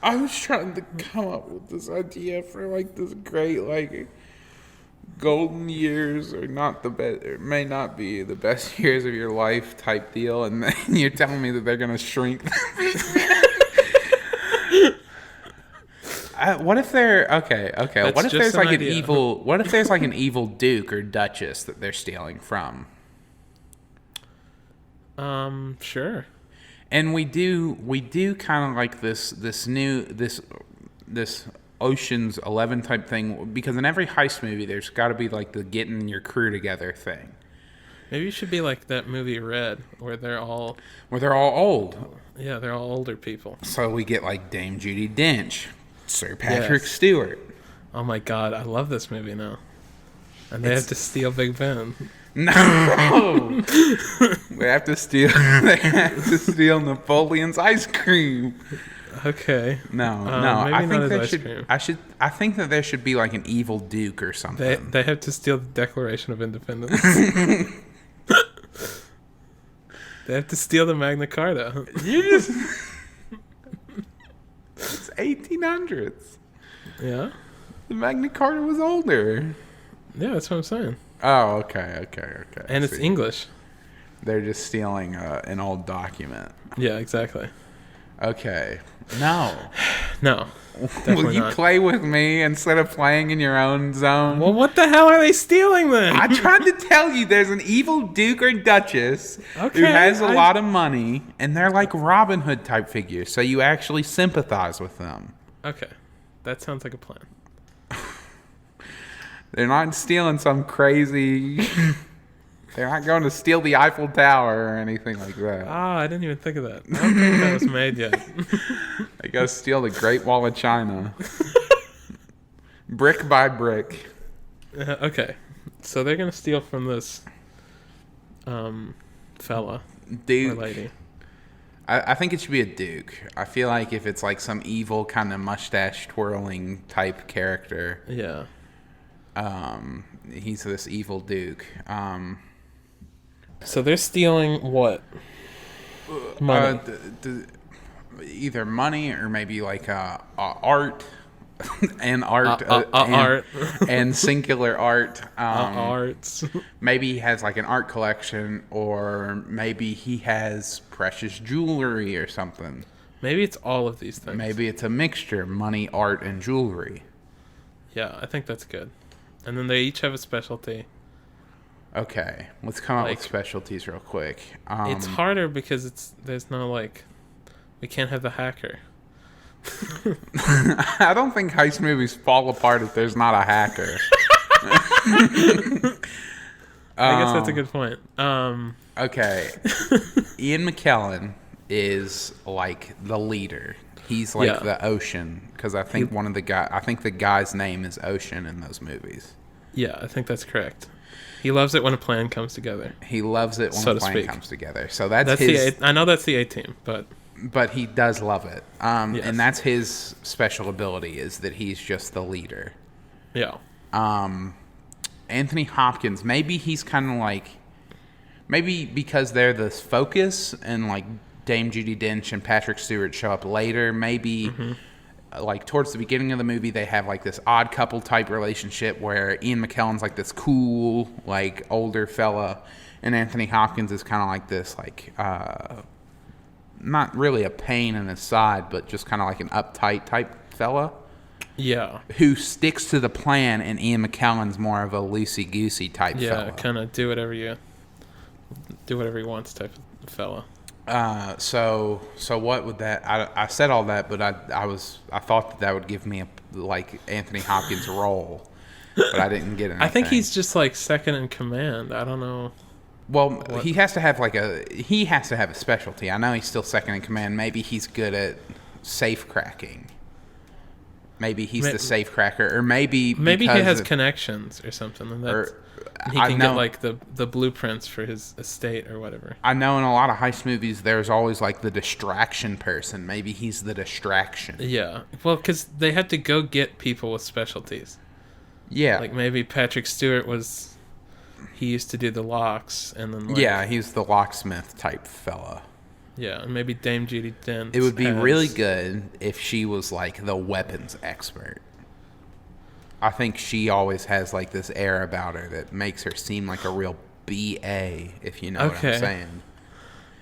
I was trying to come up with this idea for like this great like golden years, or not the best, or may not be the best years of your life type deal, and then you're telling me that they're gonna shrink. What if they're okay? That's What if just there's like an idea. evil? What if there's like an evil duke or duchess that they're stealing from? Sure. And we do kind of like this Ocean's 11 type thing, because in every heist movie there's got to be like the getting your crew together thing. Maybe it should be like that movie Red, where they're all old. Yeah, they're all older people. So we get like Dame Judi Dench, Sir Patrick Yes. Stewart. Oh my god, I love this movie now. And they have to steal Big Ben. No, we have to steal. They have to steal Napoleon's ice cream. Okay. No. Maybe I not think his there ice should. cream. I think that there should be like an evil duke or something. They have to steal the Declaration of Independence. They have to steal the Magna Carta. You just. It's 1800s. Yeah? The Magna Carta was older. Yeah, that's what I'm saying. Oh, okay. And it's See. English. They're just stealing an old document. Yeah, exactly. Okay. No. No. Will Definitely you not. play with me instead of playing in your own zone? Well, what the hell are they stealing then? I tried to tell you there's an evil duke or duchess who Okay, has a lot of money, and they're like Robin Hood type figures, so you actually sympathize with them. Okay. That sounds like a plan. They're not stealing some crazy... They're not going to steal the Eiffel Tower or anything like that. I didn't even think of that. I don't think that was made yet. They go steal the Great Wall of China. Brick by brick. Okay. So they're going to steal from this fella Duke. or lady. I think it should be a duke. I feel like if it's like some evil kind of mustache twirling type character, Yeah. he's this evil duke. So they're stealing what? Money. Either money or maybe like art and art, art. and singular art. Arts. Maybe he has like an art collection, or maybe he has precious jewelry or something. Maybe it's all of these things. Maybe it's a mixture: money, art, and jewelry. Yeah, I think that's good. And then they each have a specialty. Okay, let's come up with specialties real quick. It's harder because there's no we can't have the hacker. I don't think heist movies fall apart if there's not a hacker. I guess that's a good point. Okay, Ian McKellen is like the leader. He's like the Ocean, because I think the guy's name is Ocean in those movies. Yeah, I think that's correct. He loves it when a plan comes together. He loves it when a plan comes together. So that's his. I know that's the A-team, but he does love it. Yes. And that's his special ability, is that he's just the leader. Yeah. Anthony Hopkins, maybe he's kind of like, maybe because they're the focus and like Dame Judi Dench and Patrick Stewart show up later, maybe like towards the beginning of the movie they have like this odd couple type relationship where Ian McKellen's like this cool like older fella and Anthony Hopkins is kind of like this like not really a pain in his side, but just kind of like an uptight type fella. Yeah. Who sticks to the plan, and Ian McKellen's more of a loosey-goosey type fella. Yeah, kind of do whatever he wants type of fella. So what would that? I said all that, but I thought that would give me like Anthony Hopkins' role, but I didn't get anything. I think he's just like second in command. I don't know. Well, he has to have a specialty. I know he's still second in command. Maybe he's good at safe cracking. Maybe he's the safe cracker, or maybe he has connections or something, and he can get like the blueprints for his estate or whatever. I know in a lot of heist movies, there's always like the distraction person. Maybe he's the distraction. Yeah, well, because they had to go get people with specialties. Yeah, like maybe Patrick Stewart he used to do the locks, and then he's the locksmith type fella. Yeah, and maybe Dame Judi Dench. It would be really good if she was like the weapons expert. I think she always has like this air about her that makes her seem like a real BA, if you know what I'm saying.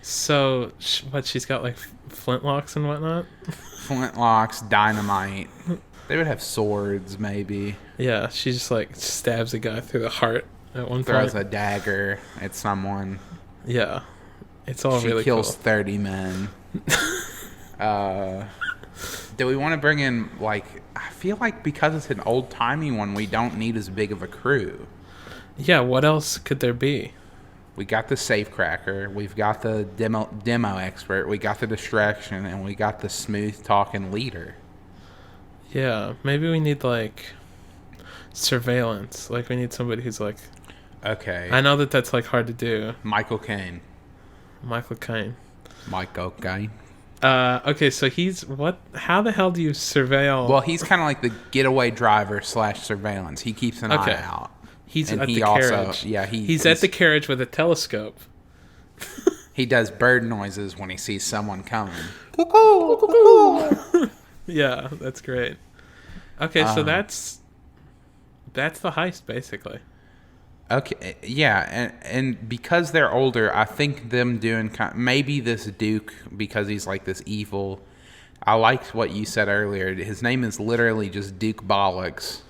So, she's got like flintlocks and whatnot? Flintlocks, dynamite. They would have swords, maybe. Yeah, she just like stabs a guy through the heart at one point. Throws a dagger at someone. Yeah. It's all really cool. She kills 30 men. Do we want to bring in, like, I feel like because it's an old-timey one, we don't need as big of a crew. Yeah, what else could there be? We got the safecracker, we've got the demo expert, we got the distraction, and we got the smooth-talking leader. Yeah, maybe we need, like, surveillance. Like, we need somebody who's, like... Okay. I know that's, like, hard to do. Michael Caine. Okay, so how the hell do you surveil? Well, he's kind of like the getaway driver / surveillance. He keeps an eye out. He's at the carriage. He's at the carriage with a telescope. He does bird noises when he sees someone coming. Yeah, that's great. Okay, so that's the heist basically. Okay, yeah, and because they're older, I think them doing maybe this Duke, because he's like this evil. I liked what you said earlier. His name is literally just Duke Bollocks.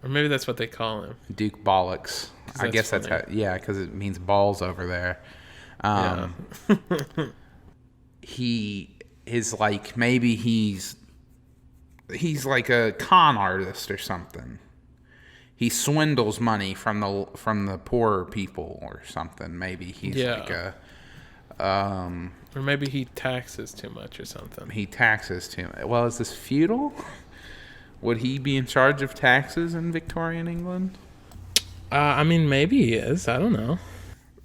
Or maybe that's what they call him. Duke Bollocks. I guess funny. That's how. Yeah, because it means balls over there. Yeah. He is like maybe he's like a con artist or something. He swindles money from the poorer people or something. Maybe he's like a... or maybe he taxes too much or something. He taxes too much. Well, is this feudal? Would he be in charge of taxes in Victorian England? I mean, maybe he is. I don't know.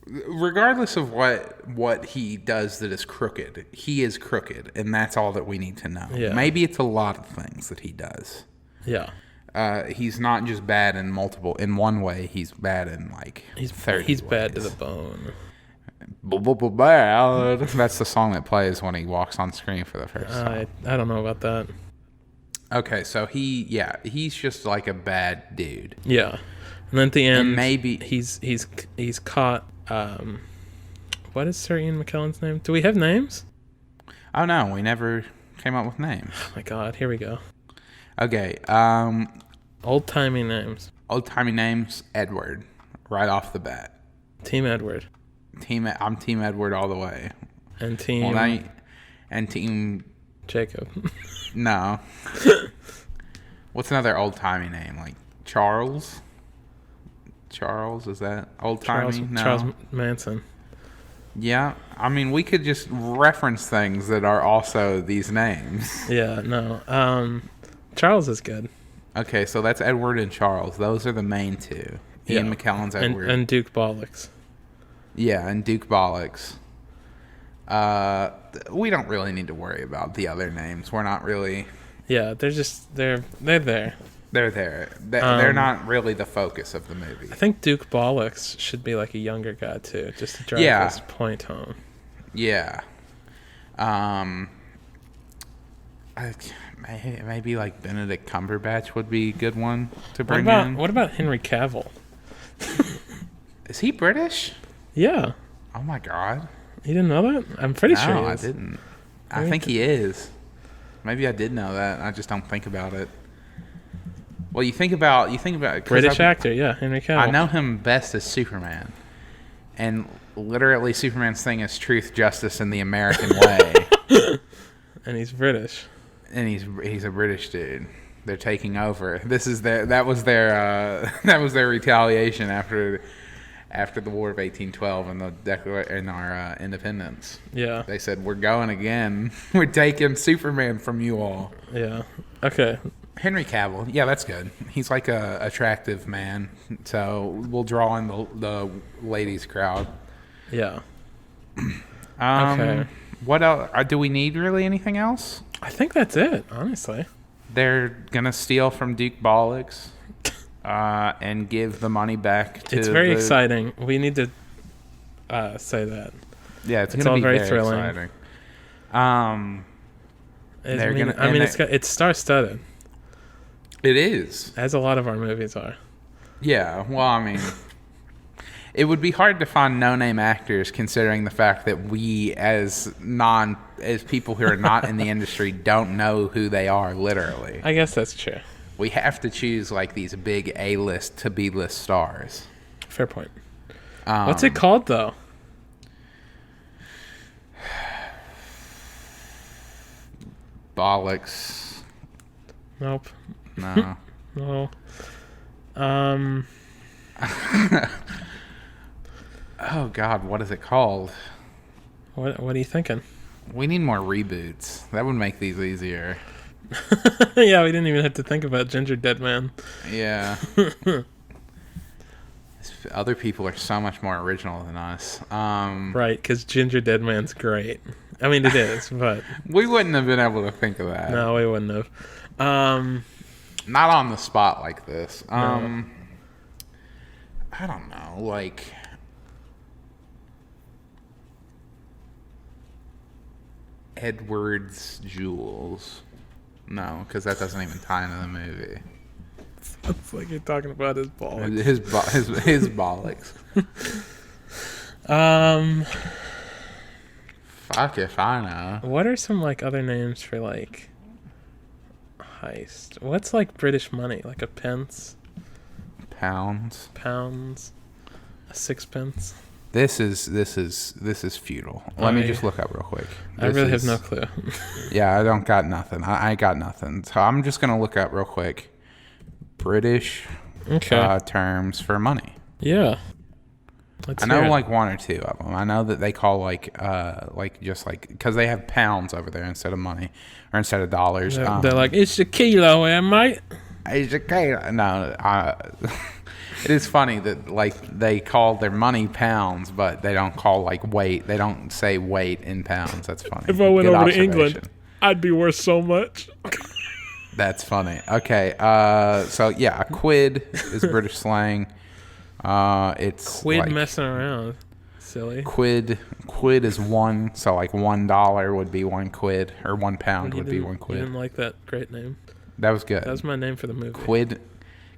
Regardless of what he does that is crooked, he is crooked, and that's all that we need to know. Yeah. Maybe it's a lot of things that he does. Yeah. He's not just bad in one way. He's bad in like 30 He's ways. bad to the bone. Bad. That's the song that plays when he walks on screen for the first time. I don't know about that. Okay, so he's just like a bad dude. Yeah, and then at the end, And maybe he's caught. What is Sir Ian McKellen's name? Do we have names? Oh no, we never came up with names. Oh my God, here we go. Okay, Old-timey names. old-timey names, Edward, right off the bat. Team Edward. I'm Team Edward all the way. And Team... and Team... Jacob. No. What's another old-timey name? Like Charles? Charles, is that old-timey? No. Charles Manson. Yeah, I mean, we could just reference things that are also these names. Yeah, no. Charles is good. Okay, so that's Edward and Charles. Those are the main two. Ian McKellen's Edward. And Duke Bollocks. Yeah, and Duke Bollocks. We don't really need to worry about the other names. We're not really... Yeah, they're there. They're there. They're not really the focus of the movie. I think Duke Bollocks should be like a younger guy too, just to drive his point home. Yeah. Maybe like Benedict Cumberbatch would be a good one to bring in. What about Henry Cavill? Is he British? Yeah. Oh my God. You didn't know that? I'm pretty sure he is. No, I didn't. I think he is. Maybe I did know that. I just don't think about it. Well, you think about British actor, yeah, Henry Cavill. I know him best as Superman, and literally Superman's thing is truth, justice, and the American way. And he's British. And he's a British dude. They're taking over. That was their retaliation after the War of 1812 and our independence. Yeah. They said, we're going again. We're taking Superman from you all. Yeah. Okay. Henry Cavill. Yeah, that's good. He's like a attractive man, so we'll draw in the ladies crowd. Yeah. Okay. What else? Do we need really anything else? I think that's it, honestly. They're gonna steal from Duke Bollocks and give the money back to... It's very exciting. We need to say that. Yeah, it's gonna be very thrilling. Exciting. It's star-studded. It is. As a lot of our movies are. Yeah, well, I mean, it would be hard to find no-name actors considering the fact that we, as people who are not in the industry, don't know who they are, literally. I guess that's true. We have to choose, like, these big A-list to B-list stars. Fair point. What's it called, though? Bollocks. Nope. No. No. Oh God, what is it called? What are you thinking? We need more reboots. That would make these easier. Yeah, we didn't even have to think about Gingerdead Man. Yeah. Other people are so much more original than us. Right, because Gingerdead Man's great. I mean, it is, but... We wouldn't have been able to think of that. No, we wouldn't have. Not on the spot like this. No. I don't know, like... Edward's Jewels. No, because that doesn't even tie into the movie. It's like you're talking about his bollocks. His bollocks. Fuck if I know. What are some like other names for like heist? What's like British money? Like a pence? Pounds. A sixpence. This is futile. Let me just look up real quick. I really have no clue. Yeah, I don't got nothing. I got nothing. So I'm just gonna look up real quick. British terms for money. Yeah. I know like one or two of them. I know that they call because they have pounds over there instead of money or instead of dollars. They're like, it's a kilo, mate. It's a kilo. No, it is funny that like they call their money pounds, but they don't call like weight. They don't say weight in pounds. That's funny. If I went over to England, I'd be worth so much. That's funny. Okay, so yeah, a quid is British slang. It's quid like, messing around. Silly. Quid is one, so like $1 would be 1 quid, or £1 would be 1 quid. You didn't like that great name? That was good. That was my name for the movie.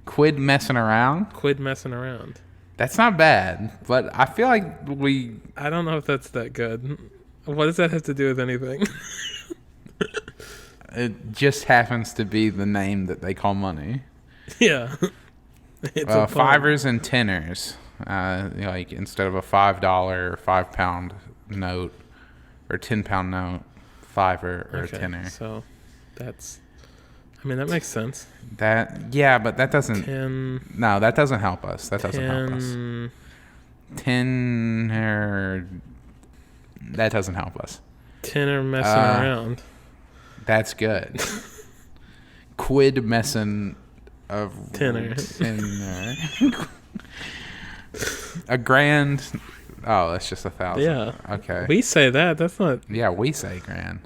Quid messing around. Quid messing around. That's not bad, but I feel like I don't know if that's that good. What does that have to do with anything? It just happens to be the name that they call money. Yeah. It's a fivers and tenors. Like instead of a $5 or £5 note or £10 note, fiver or a tenner. So that makes sense. But that doesn't. No, that doesn't help us. That doesn't help us. Tenor. That doesn't help us. Tenor messing around. That's good. Quid messing of tenor. A grand. Oh, that's just 1,000. Yeah. Okay. We say that. That's not. Yeah, we say grand.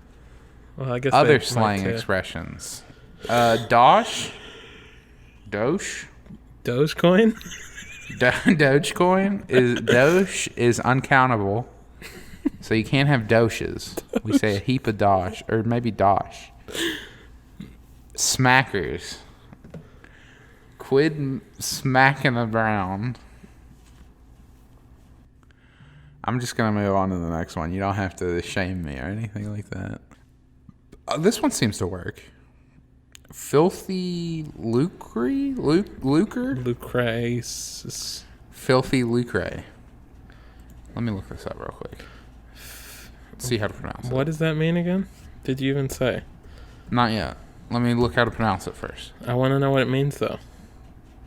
Well, I guess other slang expressions. Dogecoin. Doge is uncountable, so you can't have doches. We say a heap of dosh, or maybe dosh. Smackers. Quid smacking around. I'm just gonna move on to the next one. You don't have to shame me or anything like that. This one seems to work. Filthy Lucre? Lucre. Filthy Lucre. Let me look this up real quick. See how to pronounce it. What does that mean again? Did you even say? Not yet. Let me look how to pronounce it first. I want to know what it means, though.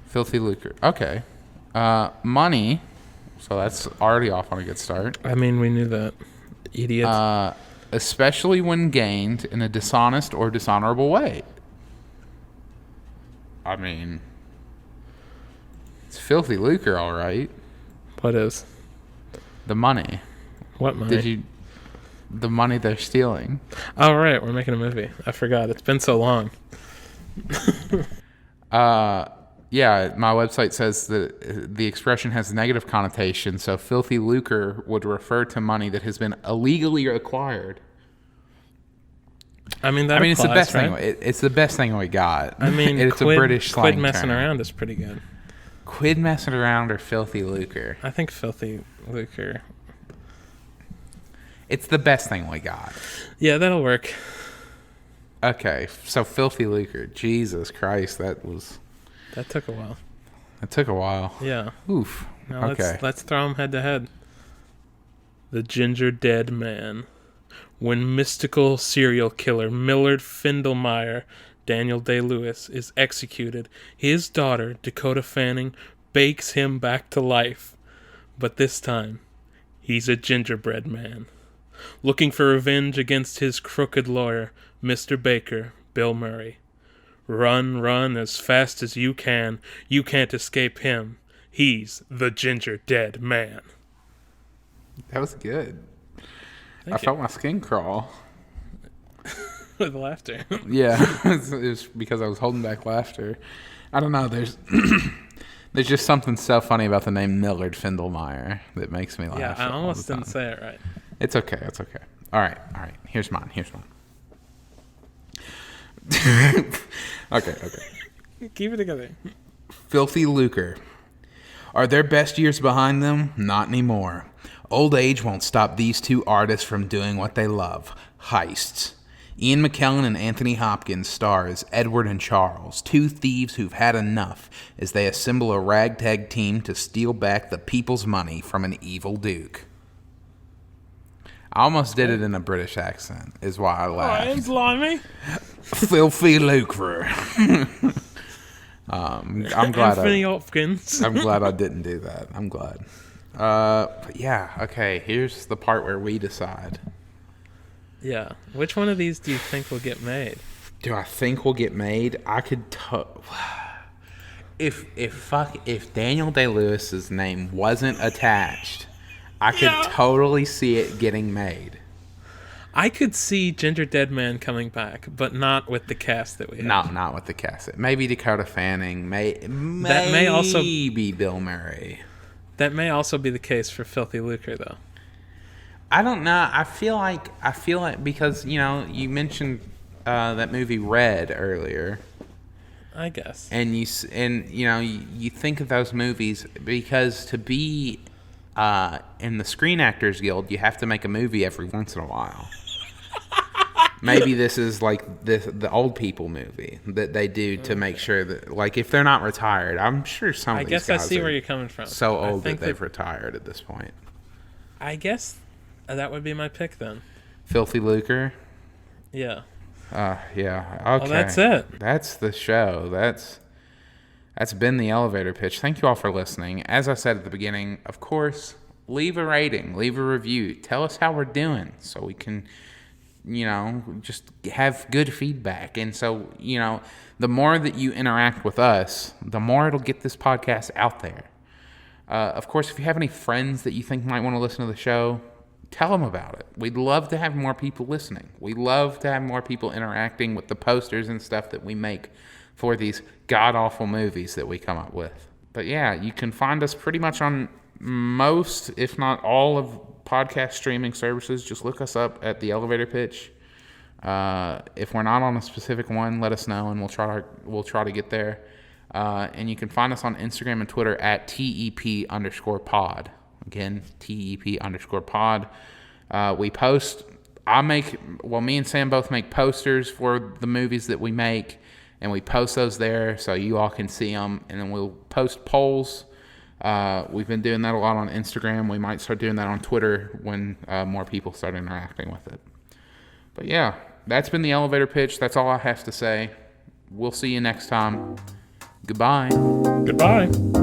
Filthy Lucre. Okay. Money. So that's already off on a good start. I mean, we knew that. Idiots. Especially when gained in a dishonest or dishonorable way. I mean, it's filthy lucre, all right. What is? The money. What money? The money they're stealing. Oh, right. We're making a movie. I forgot. It's been so long. Yeah, my website says that the expression has a negative connotation, so filthy lucre would refer to money that has been illegally acquired. I mean, it's the best thing. It's the best thing we got. I mean, it's a British slang quid messing term. Around is pretty good. Quid messing around or filthy lucre? I think filthy lucre. It's the best thing we got. Yeah, that'll work. Okay, so filthy lucre. Jesus Christ, that took a while. It took a while. Yeah. Oof. Now okay. Let's throw them head to head. The Gingerdead Man. When mystical serial killer Millard Findlemeyer, Daniel Day-Lewis, is executed, his daughter, Dakota Fanning, bakes him back to life. But this time, he's a gingerbread man. Looking for revenge against his crooked lawyer, Mr. Baker, Bill Murray. Run as fast as you can. You can't escape him. He's the Gingerdead Man. That was good. Thank you. Felt my skin crawl. With laughter. Yeah, it was because I was holding back laughter. I don't know, there's just something so funny about the name Millard Findlemeyer that makes me laugh. Yeah, I almost didn't say it right. It's okay. All right. Here's mine. Okay. Keep it together. Filthy lucre. Are their best years behind them? Not anymore. Old age won't stop these two artists from doing what they love. Heists. Ian McKellen and Anthony Hopkins star as Edward and Charles, two thieves who've had enough as they assemble a ragtag team to steal back the people's money from an evil duke. I almost did it in a British accent, is why I laughed. Oh, blimey. Filthy lucre. I'm glad. Anthony Hopkins. I'm glad I didn't do that. I'm glad. But yeah, okay. Here's the part where we decide. Yeah. Which one of these do you think will get made? Do I think will get made? I could. If Daniel Day-Lewis's name wasn't attached, I could totally see it getting made. I could see Gingerdead Man coming back, but not with the cast that we have. Not with the cast. Maybe Dakota Fanning. That may also be Bill Murray. That may also be the case for Filthy Lucre, though. I don't know. I feel like because you mentioned that movie Red earlier. I guess. And you think of those movies because to be in the Screen Actors Guild, you have to make a movie every once in a while. Maybe this is like the old people movie that they do to make sure that, like, if they're not retired, I'm sure some of these guys I see where you're coming from. So old that they've retired at this point. I guess that would be my pick then. Filthy Lucre? Yeah. Yeah. Okay. Well, that's it. That's the show. That's been the elevator pitch. Thank you all for listening. As I said at the beginning, of course, leave a rating, leave a review. Tell us how we're doing so we can, just have good feedback. And so, the more that you interact with us, the more it'll get this podcast out there. Of course, if you have any friends that you think might want to listen to the show, tell them about it. We'd love to have more people listening. We love to have more people interacting with the posters and stuff that we make for these god-awful movies that we come up with. But yeah, you can find us pretty much on most, if not all, of podcast streaming services. Just look us up at The Elevator Pitch. If we're not on a specific one, let us know, and we'll try to get there. And you can find us on Instagram and Twitter at TEP_pod. Again, TEP_pod. We post. Me and Sam both make posters for the movies that we make, and we post those there so you all can see them. And then we'll post polls. We've been doing that a lot on Instagram. We might start doing that on Twitter when more people start interacting with it. But yeah, that's been the elevator pitch. That's all I have to say. We'll see you next time. Goodbye. Goodbye.